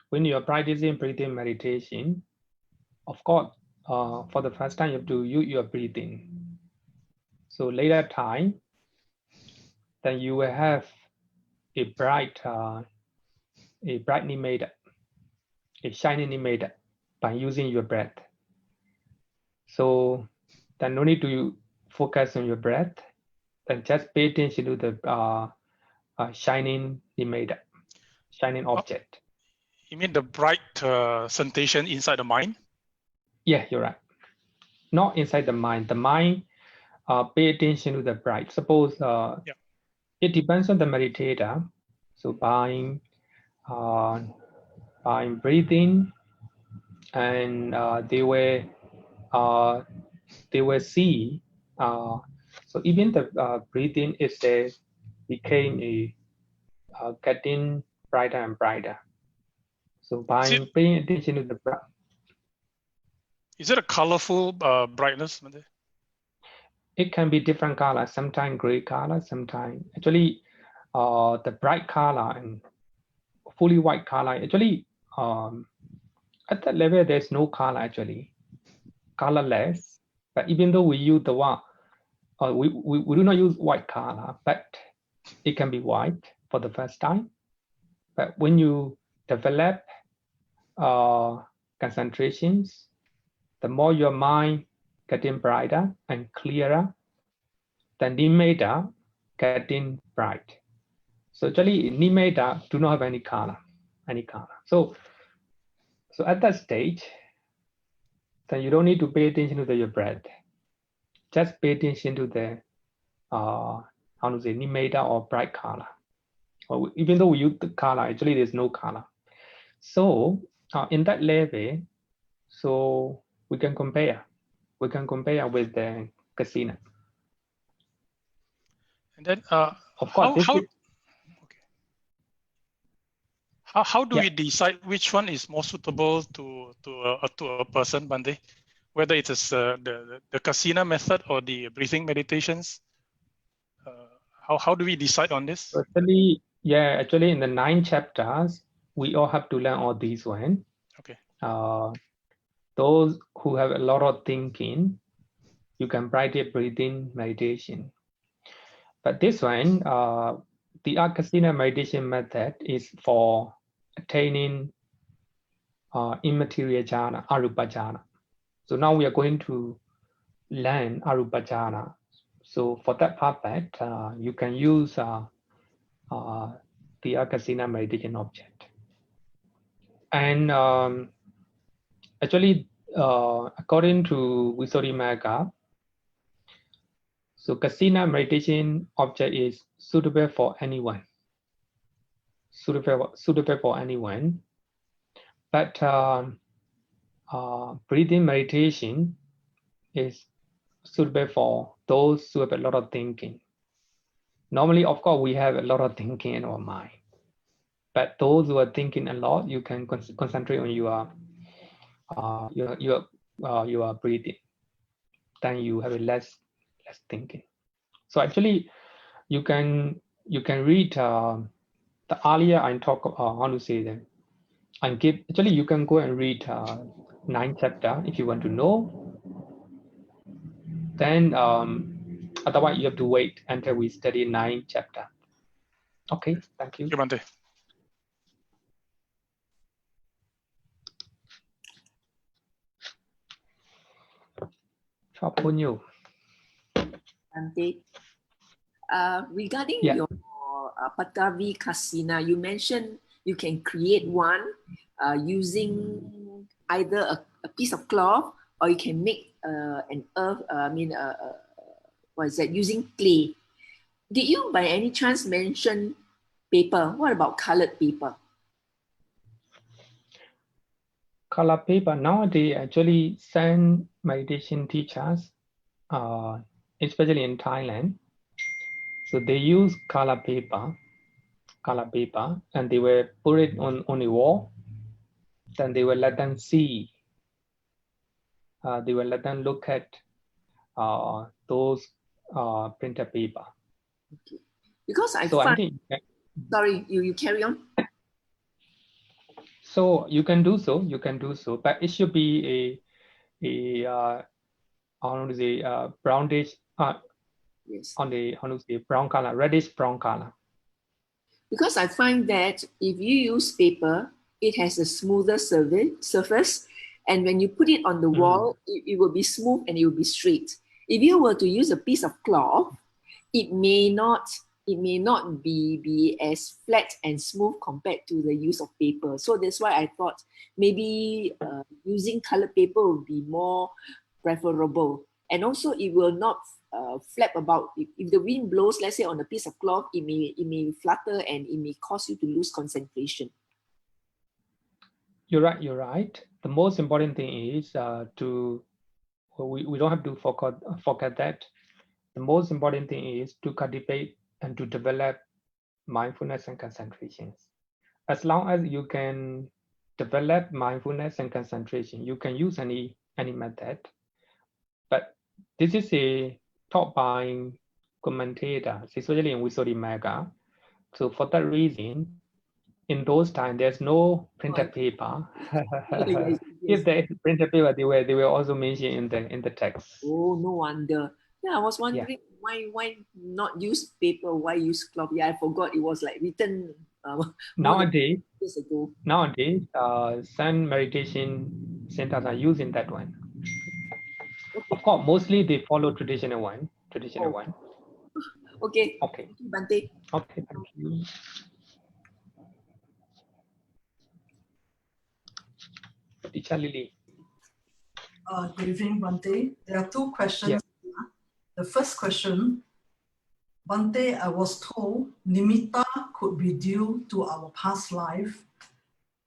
S1: When you are practicing breathing meditation, of course, for the first time you have to use your breathing. So later time, then you will have a bright nimitta, a shining nimitta by using your breath. So then no need to focus on your breath, then just pay attention to the shining nimitta, shining object.
S2: You mean the bright sensation inside the mind?
S1: Yeah, you're right. Not inside the mind. The mind, pay attention to the bright. Suppose it depends on the meditator. So by breathing, and they will see. So even the breathing is became getting brighter and brighter. So by paying attention to the bright.
S2: Is it a colorful brightness?
S1: It can be different colors, sometimes gray color, sometimes actually the bright color and fully white color. Actually, at that level, there's no color actually, colorless. But even though we use the one, we do not use white color, but it can be white for the first time. But when you develop concentrations, the more your mind getting brighter and clearer, the nimitta getting bright. So actually, nimitta do not have any color. So at that stage, then you don't need to pay attention to your breath. Just pay attention to the nimitta or bright color. Or even though we use the color, actually there's no color. So in that level, so we can compare. We can compare with the casino.
S2: And then, of course, how do we decide which one is more suitable to a person, Bhante? Whether it is the kasina method or the breathing meditations? How do we decide on this?
S1: Actually, actually in the 9 chapters, we all have to learn all these one.
S2: Okay.
S1: Those who have a lot of thinking, you can practice breathing meditation. But this one, the kasina meditation method is for attaining immaterial jhana, arupa jhana. So now we are going to learn arupa jhana. So for that purpose, you can use the Akasina meditation object. And actually, according to Visuddhimagga, so Kasina meditation object is suitable for anyone. Suitable for anyone. But breathing meditation is suitable for those who have a lot of thinking. Normally, of course, we have a lot of thinking in our mind. But those who are thinking a lot, you can concentrate on your breathing. Then you have a less thinking. So actually, you can read the earlier I talk how to say that. And give actually you can go and read 9th chapter if you want to know. Then otherwise you have to wait until we study 9th chapter. Okay, thank you.
S2: Bhante.
S3: Bhante, regarding your Patavi Kasina, you mentioned you can create one using either a piece of cloth or you can make an earth, what is that, using clay. Did you by any chance mention paper? What about colored paper?
S1: Color paper nowadays actually Zen meditation teachers, especially in Thailand. So they use color paper, and they will put it on the wall. Then they will let them see. They will let them look at those printed paper.
S3: Okay. Because I find, sorry, you carry on.
S1: So you can do so, but it should be brownish,
S3: yes,
S1: on the brown color, reddish brown color.
S3: Because I find that if you use paper, it has a smoother surface, and when you put it on the wall, it will be smooth and it will be straight. If you were to use a piece of cloth, it may not be as flat and smooth compared to the use of paper. So that's why I thought maybe using colored paper would be more preferable. And also it will not flap about. If the wind blows, let's say on a piece of cloth, it may flutter and it may cause you to lose concentration.
S1: You're right. The most important thing is we don't have to forget that. The most important thing is to cultivate and to develop mindfulness and concentrations. As long as you can develop mindfulness and concentration, you can use any method. But this is taught by commentators, especially in Visuddhimagga. So for that reason, in those times, there's no printed paper.
S3: Yes.
S1: If there is printed paper, they were also mentioned in the text.
S3: Oh, no wonder. Yeah, I was wondering why not use paper? Why use cloth? Yeah, I forgot it was like written
S1: nowadays.
S3: Years ago.
S1: Nowadays, Zen meditation centers are using that one. Okay. Of course, mostly they follow traditional one.
S3: Okay.
S1: Okay.
S3: Thank you, Bhante.
S1: Okay, thank you. Teacher Lily.
S4: Good evening, Bhante. There are two questions. Yeah. The first question, Bhante, I was told nimitta could be due to our past life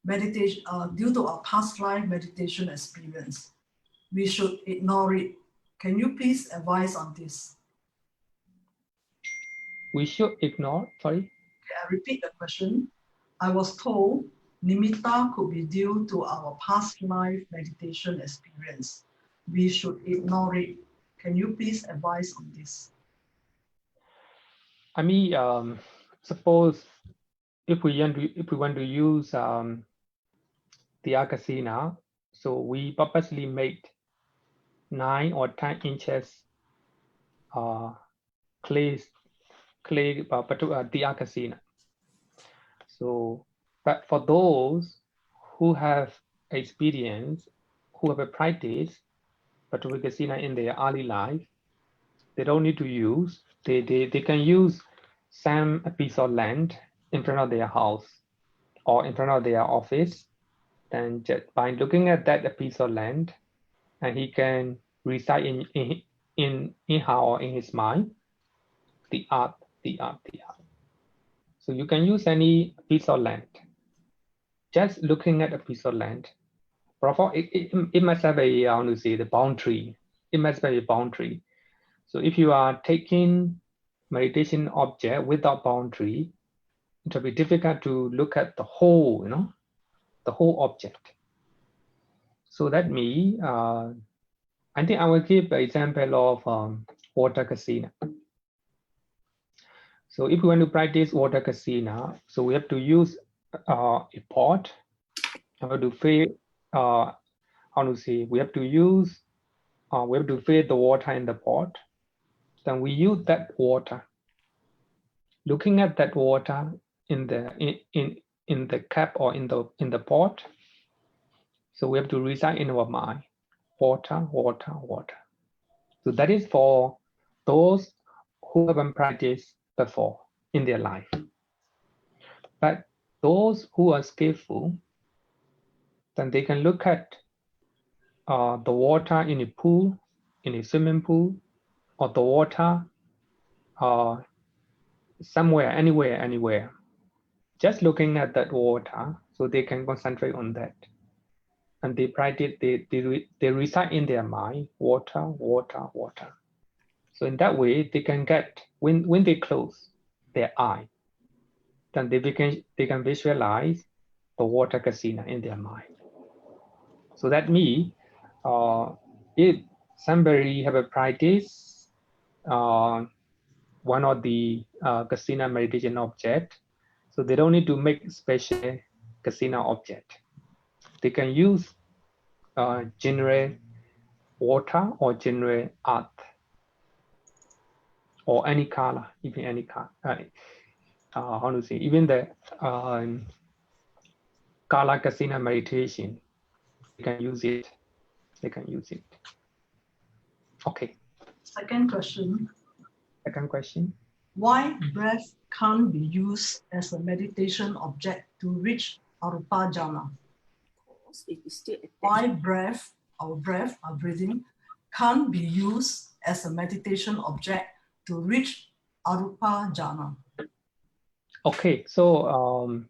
S4: meditation, due to our past life meditation experience. We should ignore it. Can you please advise on this?
S1: We should ignore, sorry?
S4: Okay, I repeat the question. I was told nimitta could be due to our past life meditation experience. We should ignore it. Can you please advise on this?
S1: I mean, suppose if we want to use the Akasina, so we purposely made 9 or 10 inches clay the Akasina. So, but for those who have experience, who have a practice Patavakasina in their early life, they don't need to use. They can use some piece of land in front of their house or in front of their office, then just by looking at that piece of land, and he can recite in her or in his mind the art. So you can use any piece of land. Just looking at a piece of land, it must have a, I want to say, the boundary. It must be a boundary. So if you are taking meditation object without boundary, it will be difficult to look at the whole, the whole object. So that means, I think I will give an example of water casino. So if we want to practice water casino, so we have to use a pot. We have to fill, we have to use, we have to fill the water in the pot. Then we use that water. Looking at that water in the cup or in the pot. So we have to recite in our mind, water, water, water. So that is for those who haven't practiced before in their life. But those who are skillful, then they can look at the water in a pool, in a swimming pool, or the water somewhere, anywhere. Just looking at that water, so they can concentrate on that. And they practice, they recite in their mind, water, water, water. So in that way, they can get, when they close their eye, then they can visualize the water casino in their mind. So that means, if somebody have a practice one of the casino meditation object, so they don't need to make special casino object. They can use general water or general art or any color, even any color. How to say, even the color casino meditation, they can use it. They can use it. Okay.
S4: Second question.
S1: Second question.
S4: Why breath can't be used as a meditation object to reach arupa jhana? Why breath, our breathing, can't be used as a meditation object to reach arupa jhana?
S1: Okay, so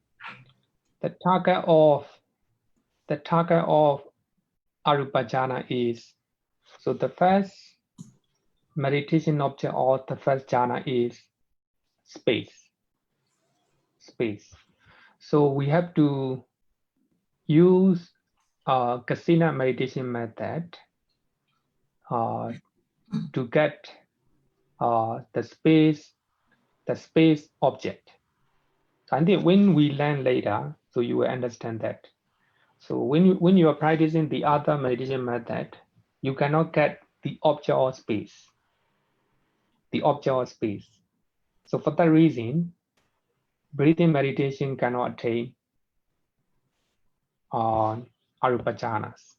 S1: the target of arupa jhana is, so the first meditation object or the first jhana is space. So we have to use kasina meditation method to get the space object. And then when we learn later, so you will understand that. So when you are practicing the other meditation method, you cannot get the object or space. So for that reason, breathing meditation cannot attain arupa jhanas.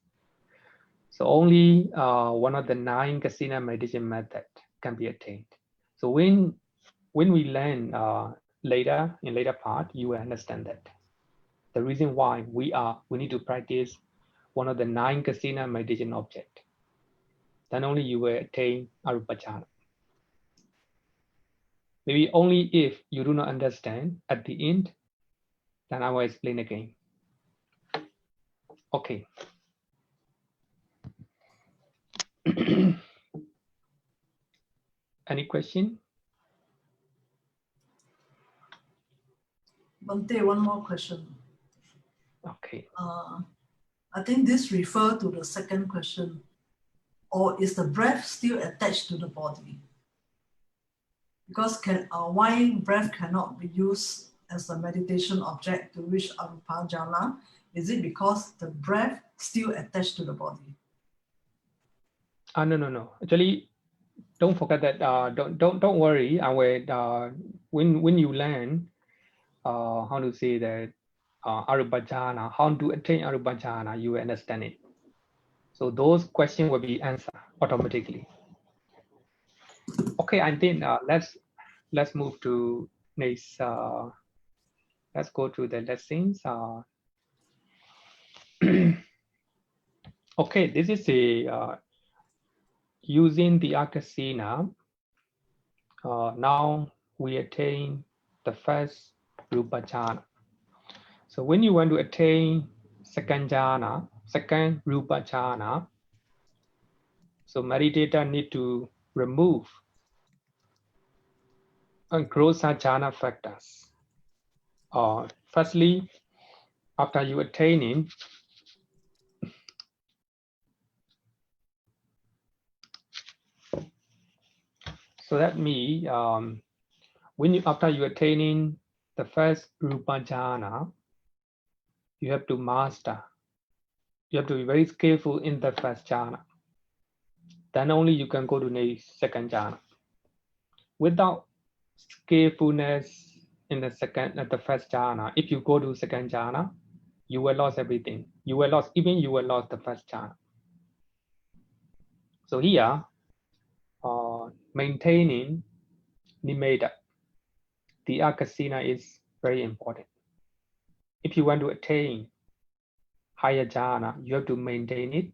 S1: So only one of the 9 kasina meditation method can be attained. So when we learn later part, you will understand that. The reason why we need to practice one of the 9 kasina meditation object. Then only you will attain arupa jhana. Maybe only if you do not understand at the end, then I will explain again. Okay. Any question?
S4: Bhante, one more question.
S1: Okay.
S4: I think this refers to the second question. Or is the breath still attached to the body? Because why breath cannot be used as a meditation object to reach arupa jhana? Is it because the breath still attached to the body?
S1: No. Actually, don't forget that. Don't worry. I will. When you learn how to say that arupa jhana, how to attain arupa jhana, you will understand it. So those questions will be answered automatically. Okay, I think let's let's move to next. Let's go to the lessons. Okay, this is a using the Akasina. Now we attain the first Rupa jhana. So when you want to attain second jhana, second Rupa jhana, so meditator need to remove grossa jhana factors. Firstly, after you attaining, so that means when you after you attaining the first Rupa jhana, you have to master. You have to be very skillful in the first jhana. Then only you can go to the second jhana. Without skillfulness in the first jhana, if you go to second jhana, you will lose everything. You will lose you will lose the first jhana. So here, maintaining nimitta, the Akasina is very important. If you want to attain higher jhana, you have to maintain it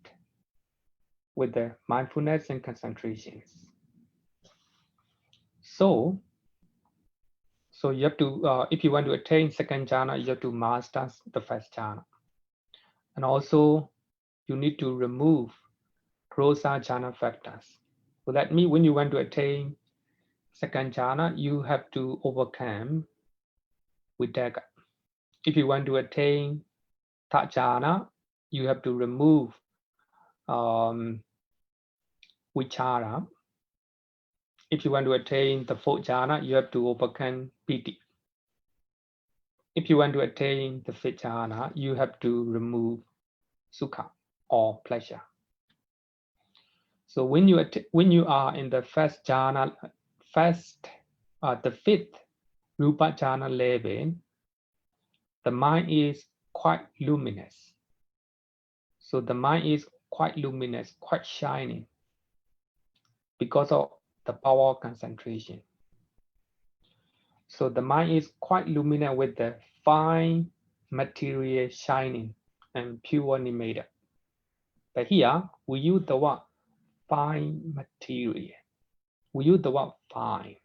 S1: with the mindfulness and concentrations. So you have to, if you want to attain second jhana, you have to master the first jhana. And also, you need to remove grossa jhana factors. So that means when you want to attain second jhana, you have to overcome vitaka. If you want to attain third jhana, you have to remove vichara. If you want to attain the fourth jhana, you have to overcome piti. If you want to attain the fifth jhana, you have to remove sukha or pleasure. So when you are in the first jhana, the fifth Rupa jhana level, the mind is quite luminous. So the mind is quite luminous, quite shining because of the power of concentration. So the mind is quite luminous with the fine material shining and pure nimitta. But here we use the word fine material. We use the word fine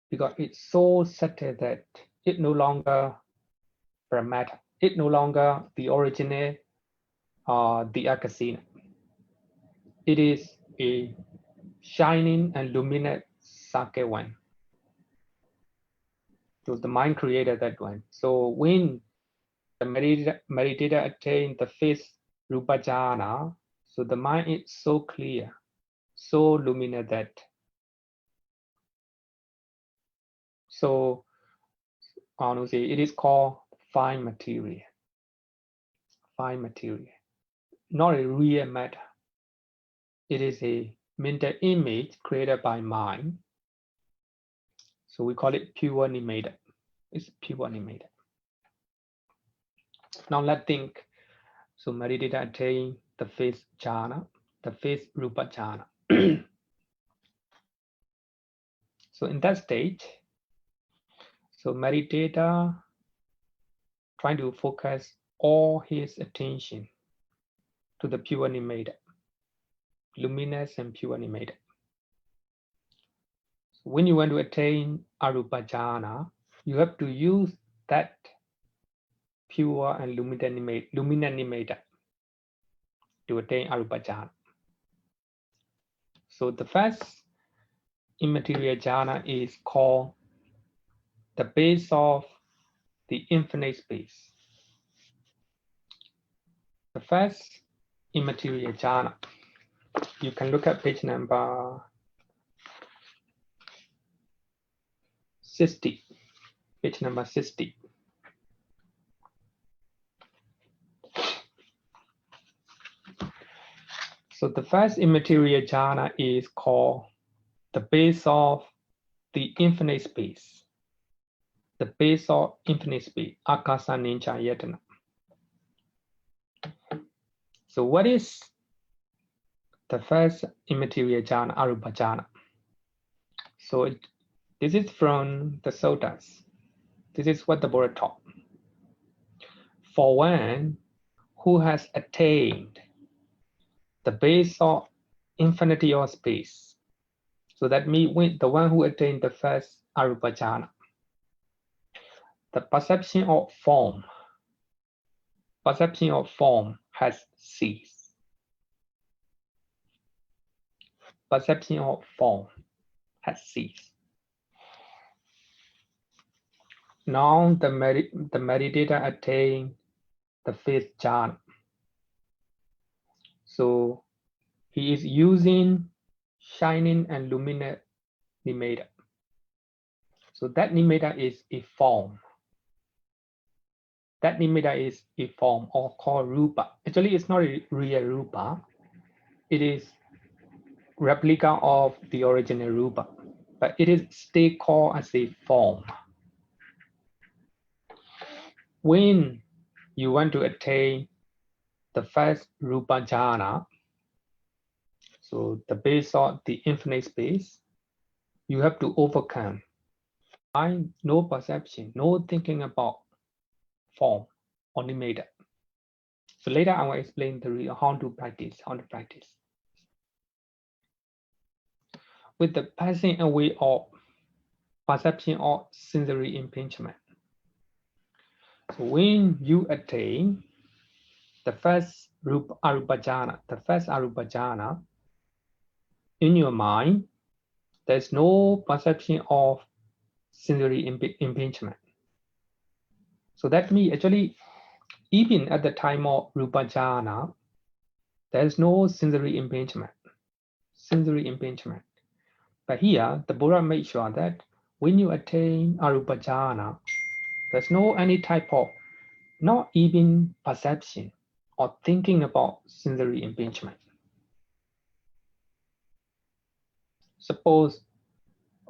S1: because it's so subtle that it no longer matter. It no longer the original the Akasina. It is a shining and luminous Sake one. So the mind created that one. So when the meditator attains the fifth Rupa jhana, so the mind is so clear, so luminous that it is called fine material. Fine material, not a real matter. It is a mental image created by mind. So we call it pure nimitta. It's pure nimitta. Now let's think. So meditator attain the fifth jhana, the fifth Rupa jhana. So in that stage, so meditator trying to focus all his attention to the pure nimitta, luminous and pure nimitta. So when you want to attain arupa jhana, you have to use that pure and luminous nimitta to attain arupa jhana. So the first immaterial jhana is called the base of the infinite space. The first immaterial jhana, you can look at page number 60, page number 60. So the first immaterial jhana is called the base of the infinite space. The base of infinite space, akasa ninja yatana. So what is the first immaterial jhana, arupa jhana? So this is from the suttas. This is what the Buddha taught. For one who has attained the base of infinity or space, so that means the one who attained the first arupa jhana, the perception of form has ceased. Perception of form has ceased. Now the meditator attained the fifth jhana. So he is using shining and luminous nimitta. So that nimitta is a form. That nimitta is a form or called rupa. Actually, it's not a real rupa. It is replica of the original rupa, but it is still called as a form. When you want to attain the first rupa jhana, so the base of the infinite space, you have to overcome no perception, no thinking about form or nimitta. So later I will explain how to practice. With the passing away of perception or sensory impingement. So when you attain the first arupa jhana, in your mind, there's no perception of sensory impingement. So that means actually, even at the time of rupa jhana, there's no sensory impingement. But here, the Buddha made sure that when you attain arupa jhana, there's no any type of, not even perception or thinking about sensory impingement. Suppose,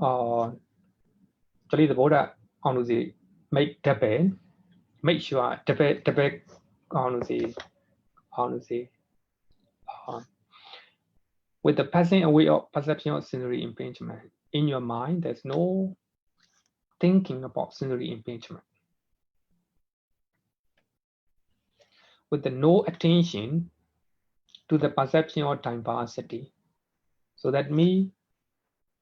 S1: actually the Buddha make sure with the passing away of perception of sensory impingement in your mind, there's no thinking about sensory impingement. With the no attention to the perception of diversity. So that means,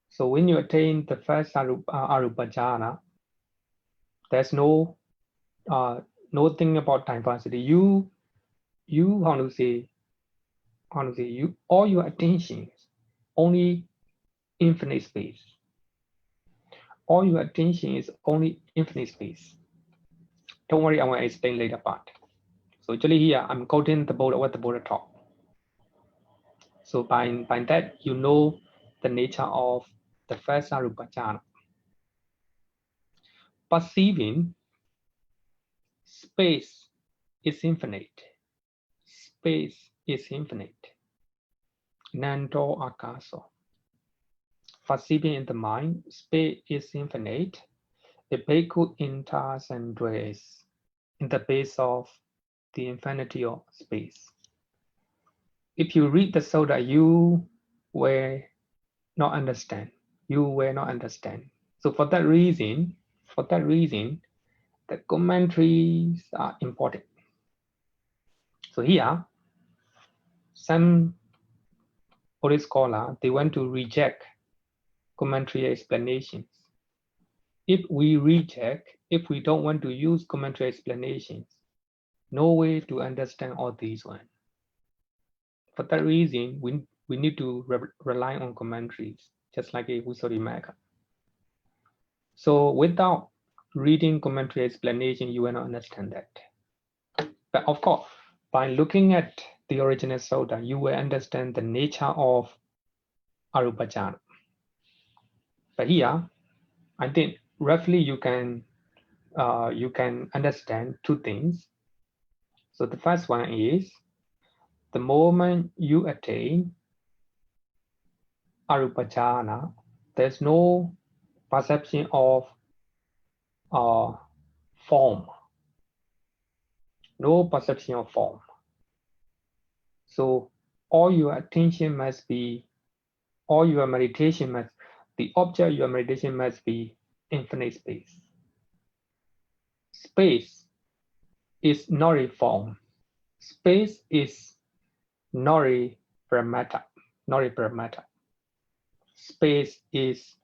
S1: so when you attain the first arupa jhana, there's no thing about diversity. You all your attention is only infinite space. All your attention is only infinite space. Don't worry, I will explain later part. So actually here I'm quoting the Buddha, what the Buddha taught. So by that you know the nature of the first arupa jhana. Perceiving space is infinite. Space is infinite. Nando akaso. Perceiving in the mind, space is infinite. A bhikkhu enters and dwells in the base of the infinity of space. If you read the sutta, you will not understand. So for that reason, the commentaries are important. So here, some Buddhist scholars, they want to reject commentary explanations. If we don't want to use commentary explanations, no way to understand all these ones. For that reason, we need to rely on commentaries, just like a Visuddhimagga. So without reading commentary explanation, you will not understand that. But of course, by looking at the original sutta, you will understand the nature of arupa jhana. But here, I think roughly you can understand two things. So the first one is, the moment you attain arupa jhana, there's no perception of form. No perception of form. So all your attention must be, all your meditation the object of your meditation must be infinite space. Space is not a form. Space is not a parameter, not a parameter. Space is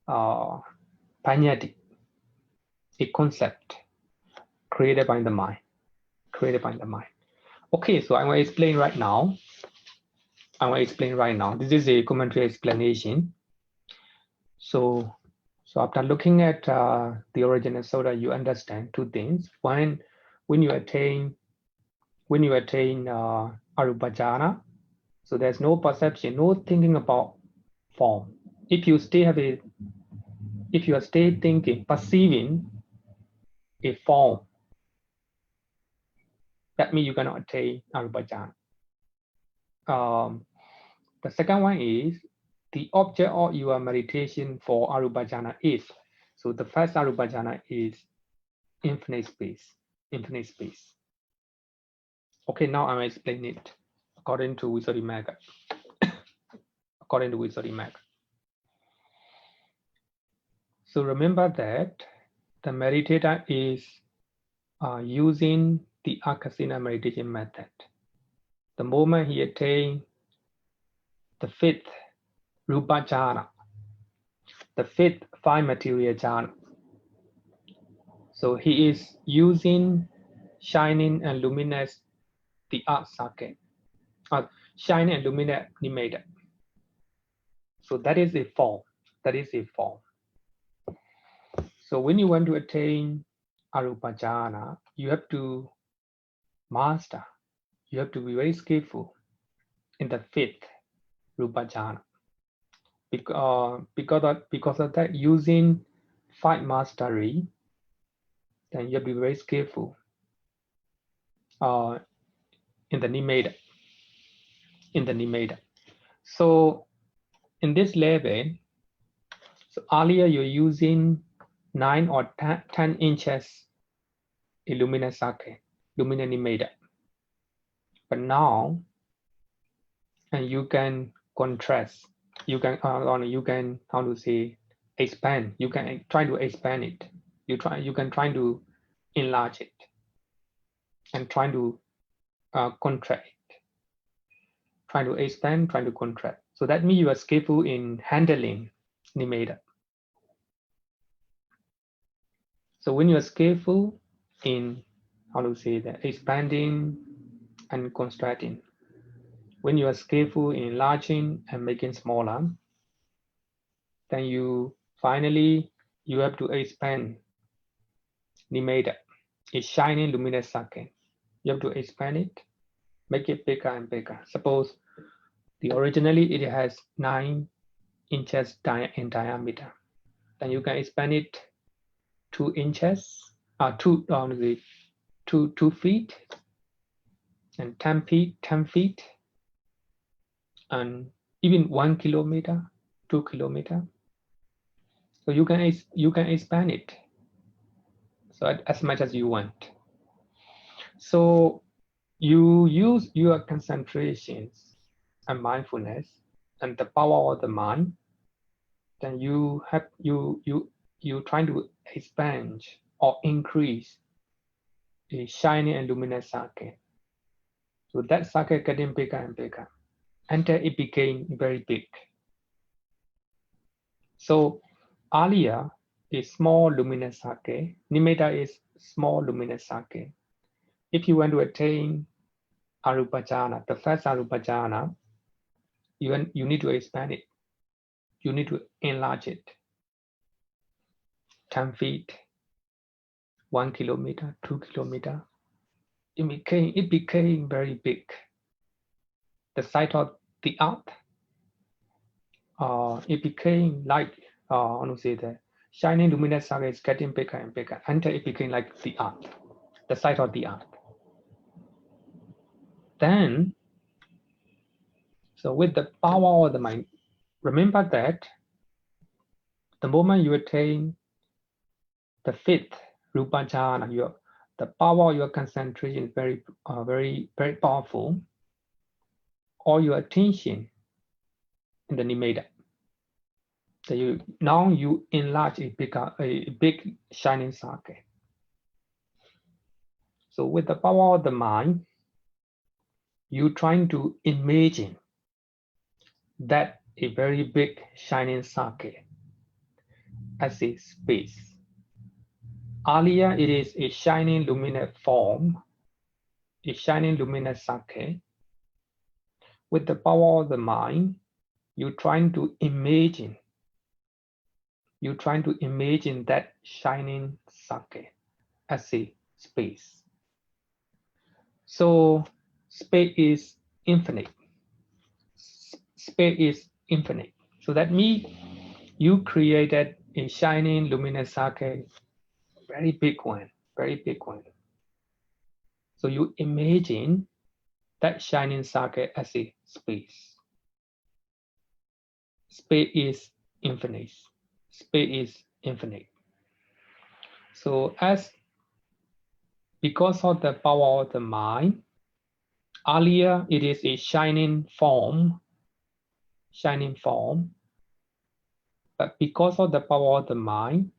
S1: panyati, a concept created by the mind, created by the mind. Okay, so I'm going to explain right now. This is a commentary explanation. So after looking at the original soda, you understand two things. One, when you attain arupajana, so there's no perception, no thinking about form. If you are still thinking, perceiving a form, that means you cannot attain arupajana. The second one is the object of your meditation for arupajana is. So the first arupajana is infinite space, infinite space. Okay, now I'm explaining it according to Visuddhimagga. According to Visuddhimagga. So remember that the meditator is using the Akasina meditation method. The moment he attains the fifth Rupa jhana, the fifth five material jhana, so he is using shining and luminous the art circuit, shining and luminous nimitta. So that is a form. That is a form. So when you want to attain arupa jhana, you have to master. You have to be very skillful in the fifth rupa jhana. Because of that, using five mastery, then you have to be very skillful in the nimitta. In the nimitta. So in this level, so earlier you're using 9 or 10 inches luminous circuit, luminous nimitta. But now, and you can contrast. You can how to say expand. You can try to expand it. You can try to enlarge it and try to contract it. Try to expand, try to contract. So that means you are skillful in handling nimitta. So when you are skillful in how to say that expanding and contracting, when you are skillful in enlarging and making smaller, then you finally you have to expand nimitta, a shining luminous circuit. You have to expand it, make it bigger and bigger. Suppose originally it has 9 inches in diameter. Then you can expand it 2 inches, 2 feet, and 10 feet, and even 1 kilometer, 2 kilometer. So you can expand it so as much as you want. So you use your concentrations and mindfulness and the power of the mind. Then you try to expand or increase the shining and luminous circuit. So that circuit getting bigger and bigger until it became very big. So earlier, a small luminous circuit, nimitta is small luminous circuit. If you want to attain arupa jhana, the first arupa jhana, you need to expand it. You need to enlarge it. 10 feet, 1 kilometer, 2 kilometer. It became very big. The size of the earth, it became like, I want to say that shining luminous circuit is getting bigger and bigger until it became like the earth, the size of the earth. Then, so with the power of the mind, remember that the moment you attain the fifth rupa jhana, the power of your concentration is very, very powerful. All your attention in the nimitta. So now you enlarge a big shining circle. So with the power of the mind, you're trying to imagine that a very big shining circle as a space. Earlier, it is a shining luminous form, a shining luminous circle. With the power of the mind, you're trying to imagine that shining circle as a space. So space is infinite. Space is infinite. So that means you created a shining luminous circle, very big one, very big one. So you imagine that shining circle as a space. Space is infinite. Space is infinite. So because of the power of the mind, earlier it is a shining form, but because of the power of the mind,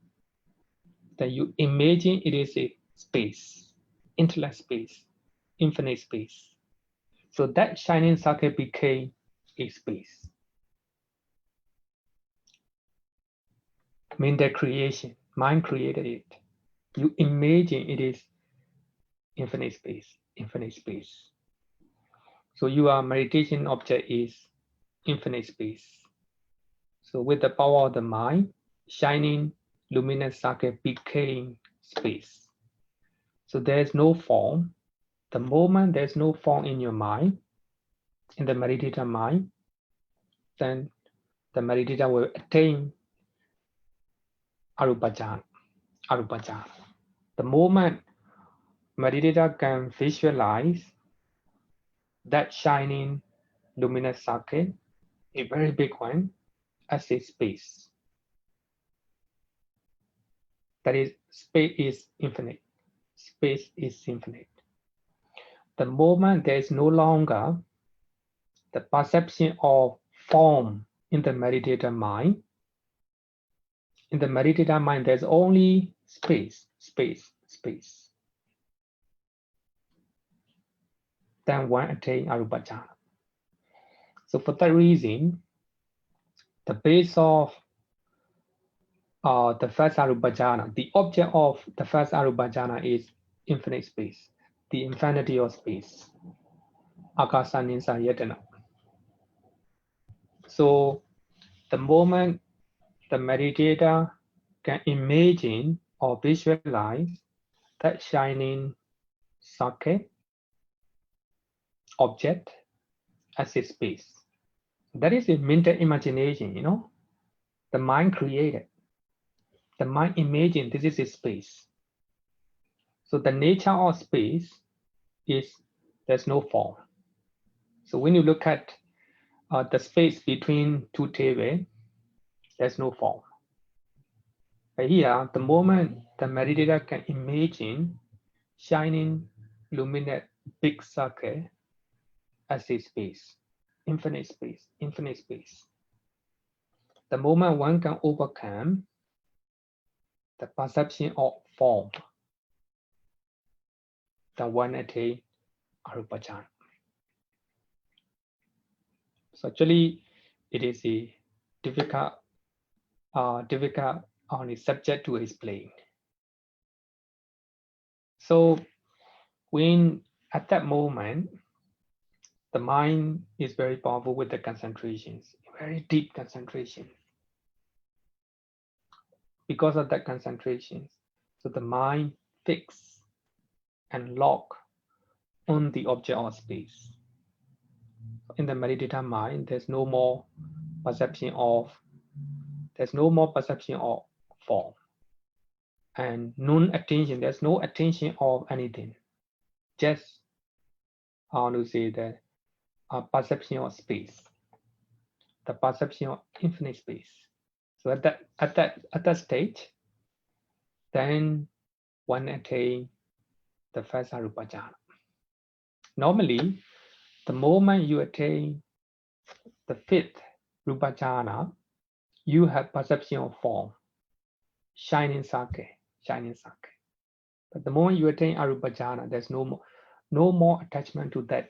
S1: then you imagine it is a space, infinite space, infinite space. So that shining circle became a space. I mean, the creation, mind created it. You imagine it is infinite space, infinite space. So your meditation object is infinite space. So with the power of the mind, shining luminous circle became space. So there is no form. The moment there's no form in your mind, in the meditator mind, then the meditator will attain arupajana. The moment meditator can visualize that shining luminous circle, a very big one, as a space. That is, space is infinite. Space is infinite. The moment there is no longer the perception of form in the meditator mind, there's only space, space, space. Then one attain arupajana. So for that reason, the base of the first arupajana, the object of the first arupajana is infinite space, the infinity of space. Akasa ninsa yetana. So the moment the meditator can imagine or visualize that shining socket object as a space. That is a mental imagination, the mind created. The mind imagined this is a space. So the nature of space is there's no form. So when you look at the space between two tables, there's no form. But here, the moment the meditator can imagine shining, luminous, big circle as a space, infinite space, infinite space. The moment one can overcome the perception of form, the one attain arupajana. So actually, it is a difficult only subject to explain. So when at that moment, the mind is very powerful with the concentrations, very deep concentration. Because of that concentration, so the mind fix and lock on the object of space. In the meditator mind, there's no more perception of form, and non-attention. There's no attention of anything, just how to say that perception of space, the perception of infinite space. So at that stage, then one attain the first arupajana. Normally, the moment you attain the fifth rupajana, you have perception of form, shining sake, shining sake. But the moment you attain arupa jhana, there's no more attachment to that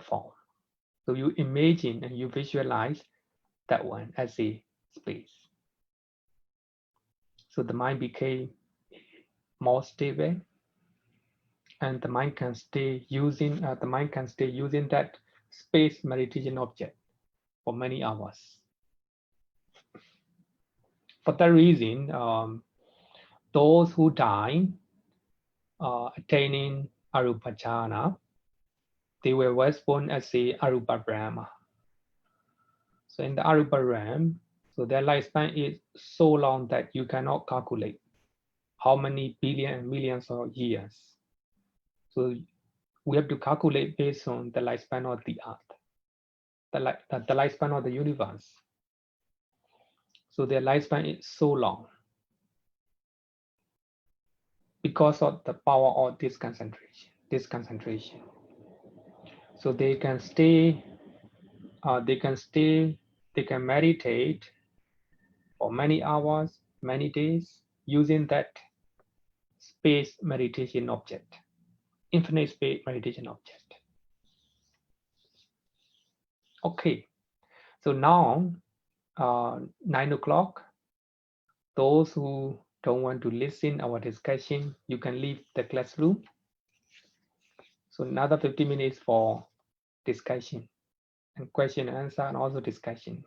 S1: form. So you imagine and you visualize that one as a space. So the mind became more stable, and the mind can stay using that space meditation object for many hours. For that reason, those who die attaining arupa jhana, they were born as a arupa Brahma. So in the arupa realm, so their lifespan is so long that you cannot calculate how many billion and millions of years. So we have to calculate based on the lifespan of the earth, the lifespan of the universe. So their lifespan is so long because of the power of this concentration. So they can stay, they can meditate for many hours, many days, using that space meditation object, infinite space meditation object. Okay, so now 9 o'clock. Those who don't want to listen our discussion, you can leave the classroom. So another 50 minutes for discussion and question and answer, and also discussion.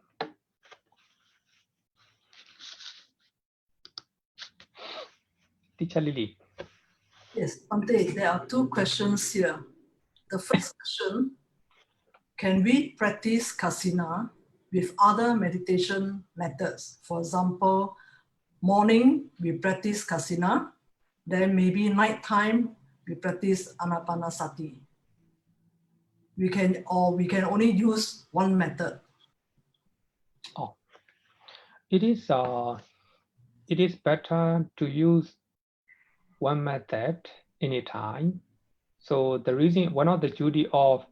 S1: Teacher Lily.
S4: Yes, Bhante, there are two questions here. The first question, can we practice kasina with other meditation methods? For example, morning we practice kasina, then maybe nighttime we practice anapanasati. We can only use one method.
S1: Oh, it is better to use one method anytime. So the reason, one of the duty of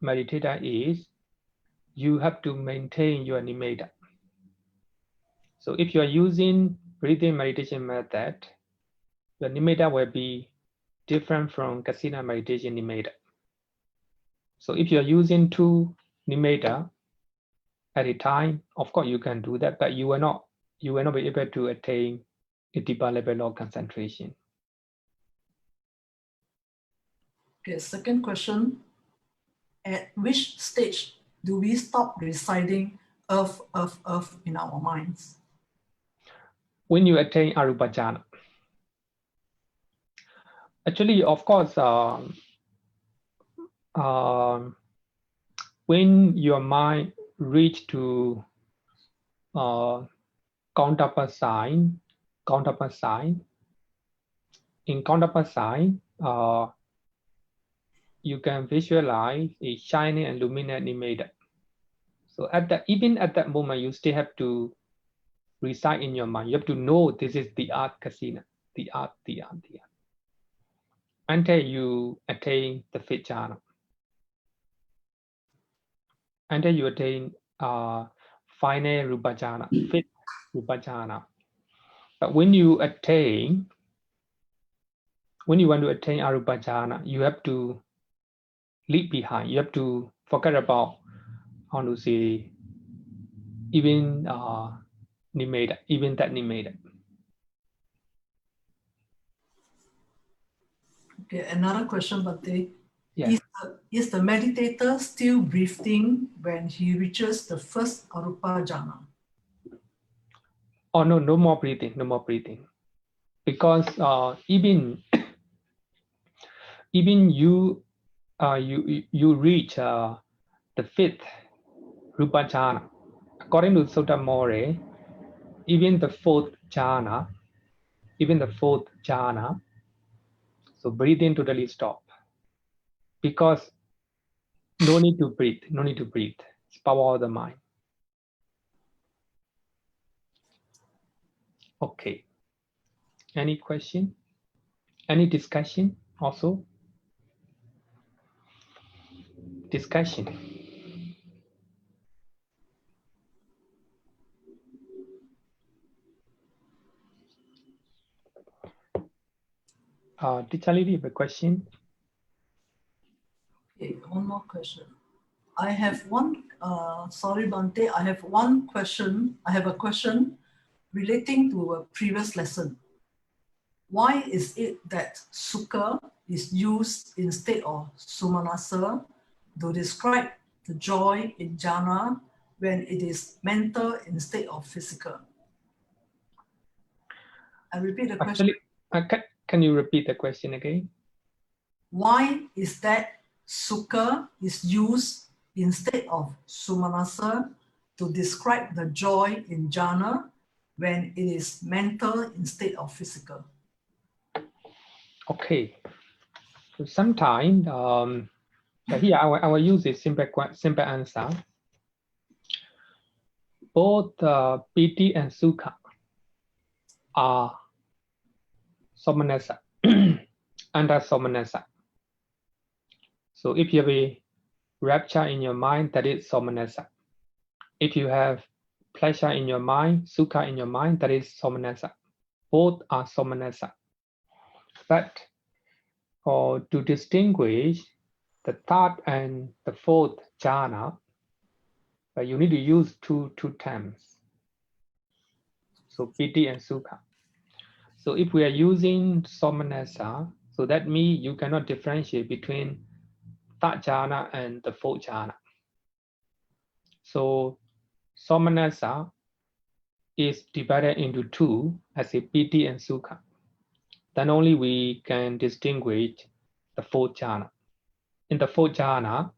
S1: meditator is you have to maintain your nimitta. So if you are using breathing meditation method, your nimitta will be different from kasina meditation nimitta. So if you are using two nimitta at a time, of course you can do that, but you will not be able to attain a deeper level of concentration.
S4: Okay, second question. At which stage do we stop reciting earth, earth, earth in our minds?
S1: When you attain arupa jhana. Actually, of course, when your mind reach to Cakkapala sign, in Cakkapala sign, you can visualize a shining and luminous nimitta. So even at that moment, you still have to recite in your mind. You have to know this is the art kasina, the art. Until you attain the fifth jhana. Until you attain final rupa jhana, fifth rupa jhana. But when you want to attain arupa jhana, you have to leave behind. You have to forget about, how to say, even nimitta, even that nimitta.
S4: Okay, another question, Bhante.
S1: Yeah.
S4: Is the meditator still breathing when he reaches the first arupa jhana?
S1: Oh no, no more breathing, because even you reach the fifth rupa jhana. According to Sutta More, even the fourth jhana, so breathing totally stop, because no need to breathe. It's power of the mind. Okay. Any question? Any discussion also? Discussion. Teacher Lily, have a question?
S4: Okay, one more question. I have one, sorry, Bhante, I have one question. I have a question relating to a previous lesson. Why is it that sukha is used instead of sumanasa to describe the joy in jhana when it is mental instead of physical? I repeat the question.
S1: Actually, can you repeat the question again?
S4: Why is that sukha is used instead of sumanasa to describe the joy in jhana when it is mental instead of physical?
S1: Okay. So sometimes here I will use a simple answer. Both piti and sukha are somanasa under somanasa. So if you have a rapture in your mind, that is somanasa. If you have pleasure in your mind, sukha in your mind, that is somanasa. Both are somanasa. But to distinguish the third and the fourth jhana, you need to use two terms. So piti and sukha. So if we are using somanasa, so that means you cannot differentiate between third jhana and the fourth jhana. So somanasa is divided into two as a piti and sukha. Then only we can distinguish the fourth jhana. In the fourth jhana,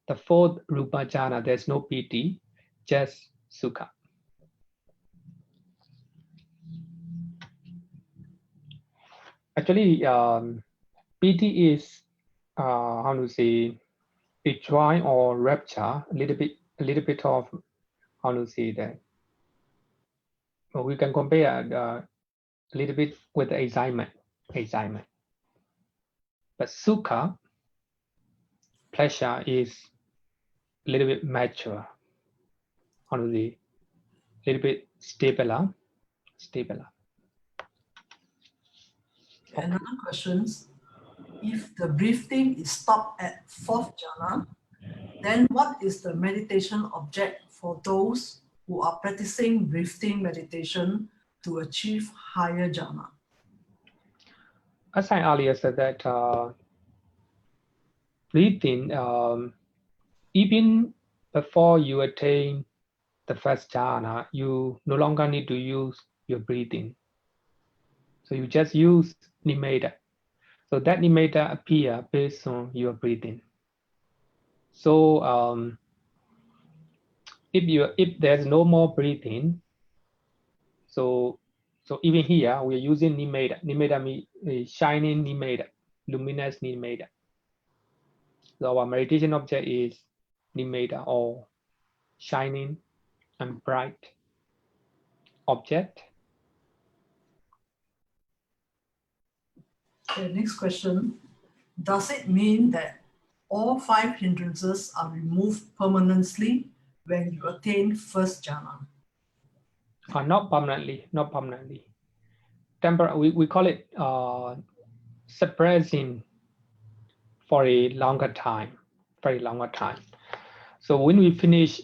S1: the fourth rupa jhana, there's no piti, just sukha. Actually, piti is how to say a joy or rapture, a little bit of how to say that. Well, we can compare a little bit with excitement. But sukha, pleasure, is a little bit mature. How to say, a little bit stabler.
S4: Another question. If the breathing is stopped at fourth jhana, then what is the meditation object for those who are practicing breathing meditation to achieve higher jhana?
S1: As I earlier said that breathing, even before you attain the first jhana, you no longer need to use your breathing. So you just use nimitta. So that nimitta appear based on your breathing. So if there's no more breathing, so even here we're using nimitta. Nimitta means shining nimitta, luminous nimitta. So our meditation object is nimitta, or shining and bright object.
S4: Okay, next question. Does it mean that all 5 hindrances are removed permanently when you attain first jhana?
S1: Not permanently. We call it suppressing for a longer time, So when we finish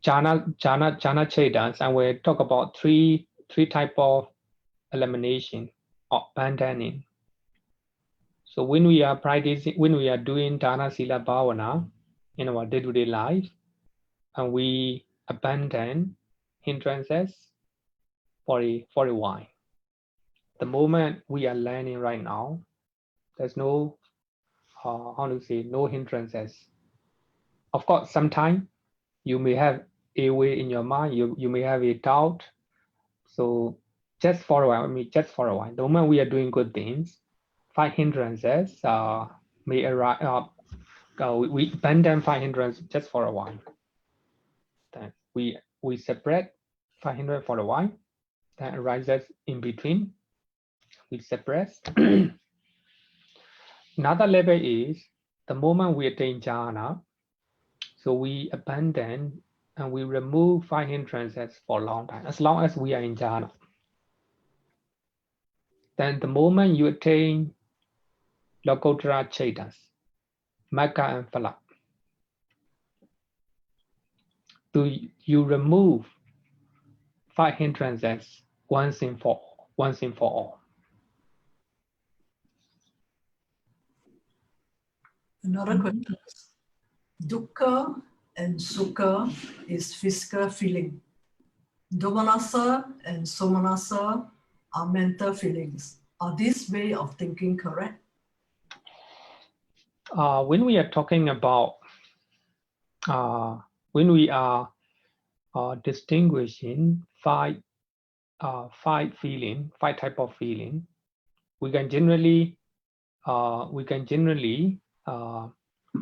S1: jhana chetas, and we talk about three type of elimination or abandoning. So when we are practicing, when we are doing dana sila bhavana in our day-to-day life, and we abandon hindrances for a while. The moment we are learning right now, there's no no hindrances. Of course, sometimes you may have a way in your mind, you may have a doubt. So just for a while, the moment we are doing good things, 5 hindrances may arise. We abandon 5 hindrances just for a while. Then we separate 5 hindrances for a while. Then arises in between. We separate. Another level is the moment we attain jhana, so we abandon and we remove 5 hindrances for a long time, as long as we are in jhana. then the moment you attain Lokottara Chaitas, Magga and Phala, you remove 5 hindrances once and for all.
S4: Another question is, dukkha and sukha is physical feeling. Domanassa and somanassa are mental feelings. Are this way of thinking correct?
S1: When we are talking about, when we are distinguishing 5 type of feeling, we can generally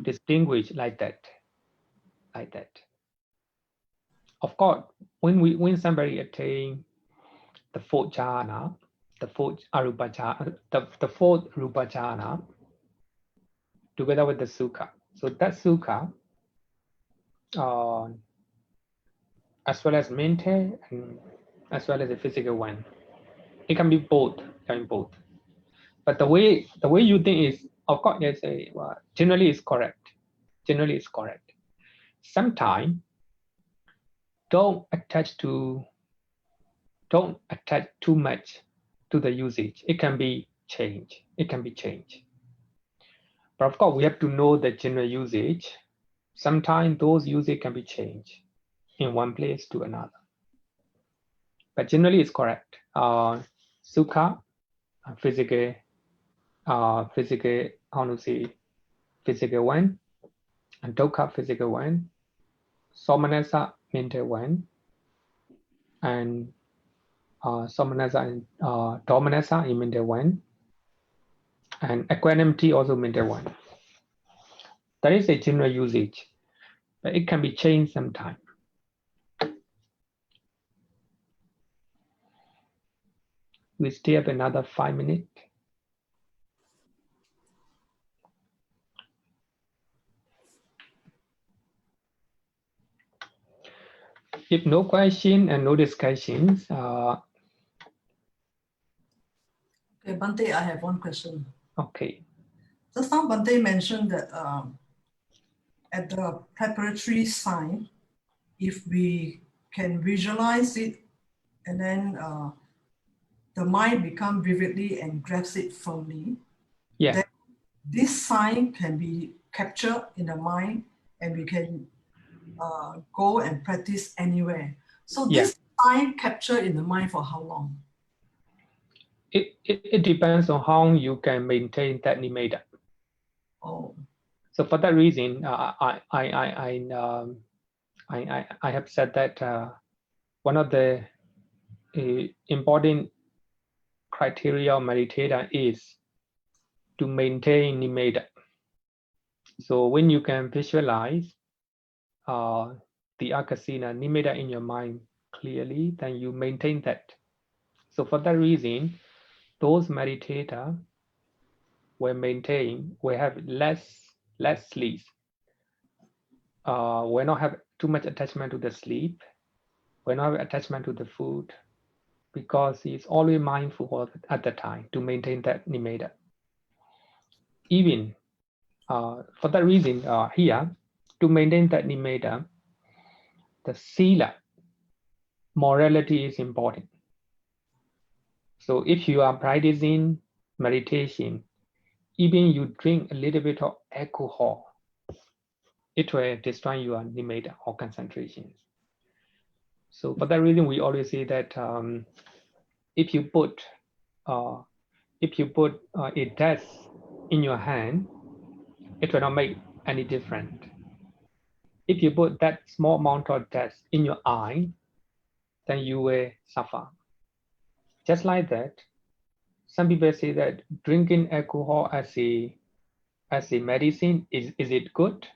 S1: distinguish like that. Of course, when somebody attain the 4th jhana, the 4th arupa jhana, the 4th rupa jhana, together with the sukha. So that sukha, as well as mental and as well as the physical one, it can be both. But the way you think is, of course, yes, generally is correct. Sometimes don't attach too much to the usage. It can be changed. But of course, we have to know the general usage. Sometimes those usage can be changed in one place to another. But generally, it's correct. Sukha, physical, physical one, and dukkha, physical one, somanassa, mental one, and somanassa and domanassa, mental one, and equanimity, also mental one. That is a general usage, but it can be changed sometime. We still have another 5 minutes. If no question and no discussions,
S4: Okay, Bhante, I have one question.
S1: okay.
S4: Just now, Bhante mentioned that at the preparatory sign, if we can visualize it and then the mind become vividly and grasps it firmly,
S1: Yeah.
S4: then this sign can be captured in the mind and we can go and practice anywhere. So this sign captured in the mind for how long?
S1: It depends on how you can maintain that nimitta.
S4: Oh.
S1: So for that reason, I have said that one of the important criteria of meditator is to maintain nimitta. So when you can visualize the akasina nimitta in your mind clearly, then you maintain that. So for that reason, those meditators will have less sleep. Will not have too much attachment to the sleep. Will not have attachment to the food, because he's always mindful at the time to maintain that nimitta. Even for that reason, here to maintain that nimitta, the sila, morality is important. So if you are practicing meditation, even you drink a little bit of alcohol, it will destroy your nimitta or concentration. So for that reason, we always say that if you put a dust in your hand, it will not make any difference. If you put that small amount of dust in your eye, then you will suffer. Just like that, some people say that drinking alcohol as a medicine, is it good?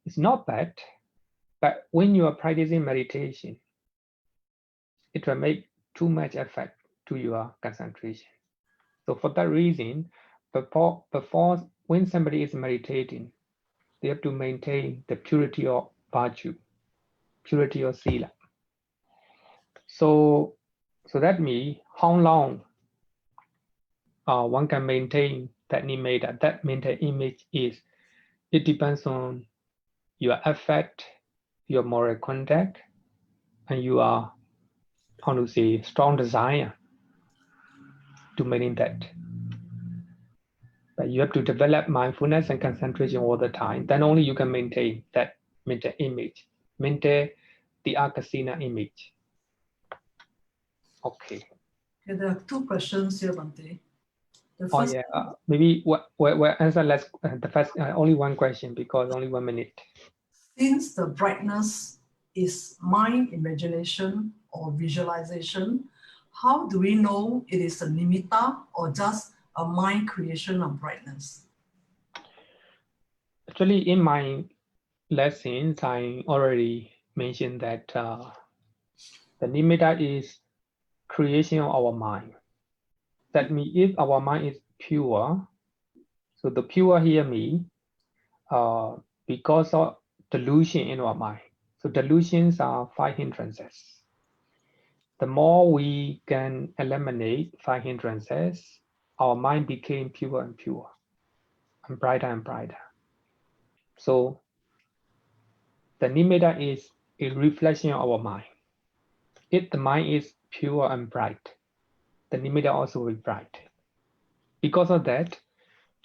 S1: It's not bad, but when you are practicing meditation, it will make too much effect to your concentration. So for that reason, before when somebody is meditating, they have to maintain the purity of virtue, purity of sila. So that means how long one can maintain that nimitta. That mental image is, it depends on your affect, your moral contact, and your, how to say, strong desire to maintain that. But you have to develop mindfulness and concentration all the time. Then only you can maintain that mental image, maintain the Akasina image. Okay.
S4: Okay, there are two questions here, Bhante. The
S1: Oh
S4: first,
S1: yeah, maybe we'll answer less. The first, only one question because only 1 minute.
S4: since the brightness is mind imagination or visualization, how do we know it is a nimitta or just a mind creation of brightness?
S1: Actually, in my lessons, I already mentioned that the nimitta is creation of our mind. That means if our mind is pure, so the pure here means because of delusion in our mind. So delusions are 5 hindrances. The more we can eliminate 5 hindrances, our mind became pure and pure, and brighter and brighter. So the nimitta is a reflection of our mind. If the mind is pure and bright, the nimitta also will be bright. Because of that,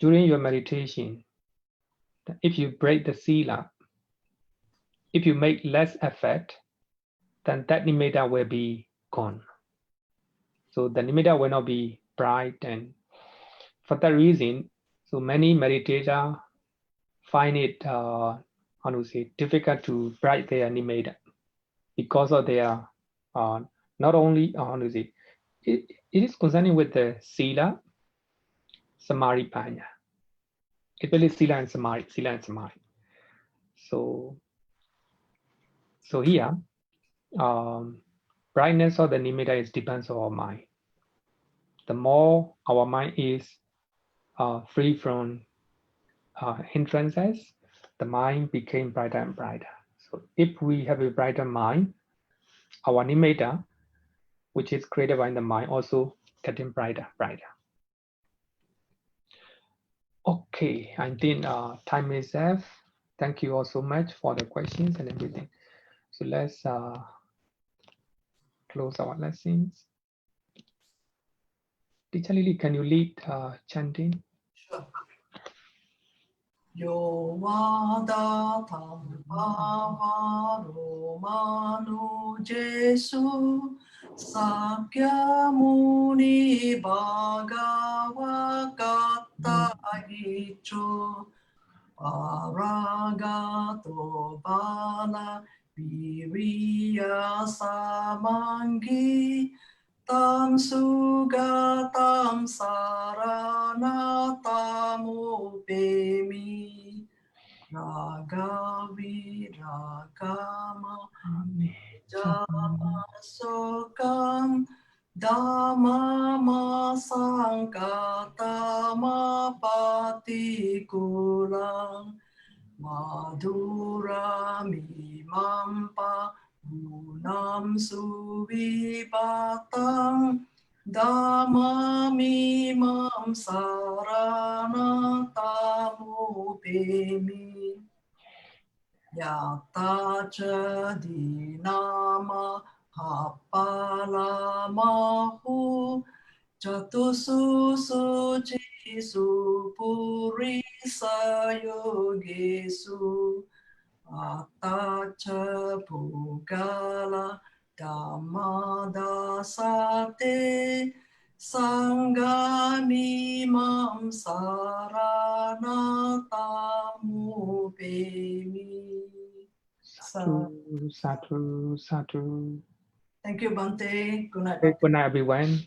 S1: during your meditation, if you break the sila, if you make less effort, then that nimitta will be gone. So the nimitta will not be bright, and for that reason, so many meditators find it how to say, difficult to bright their nimitta because of their not only how to say, it is concerning with the sila, samadhi, panya. It really sila and samadhi, sila and samadhi. So here, brightness of the nimitta is depends on our mind. The more our mind is free from hindrances, the mind became brighter and brighter. So if we have a brighter mind, our nimitta, which is created by the mind, also getting brighter. Okay, I think time is up. Thank you all so much for the questions and everything. So let's close our lessons. Teacher Lily, can you lead chanting?
S4: Sure. Yo vada tam avaro manu Jesu Sakya muni bhagava kata hicho Aragato bala viriya samangi Tam sugatam saranatamu Ragavi ragama jamasokam Dhamma sankatama patikulang Madhura mimampa Gunam suvipatam Dhamma mimam saranatamu pemi Yata dinama hapalamahu Jatusu suci supuri sayogesu Atacha Pugala Dhammadasate Sangami Mam Saranatamu Pemi.
S1: Sadhu.
S4: Thank you, Bhante. Good night.
S1: Good night, everyone.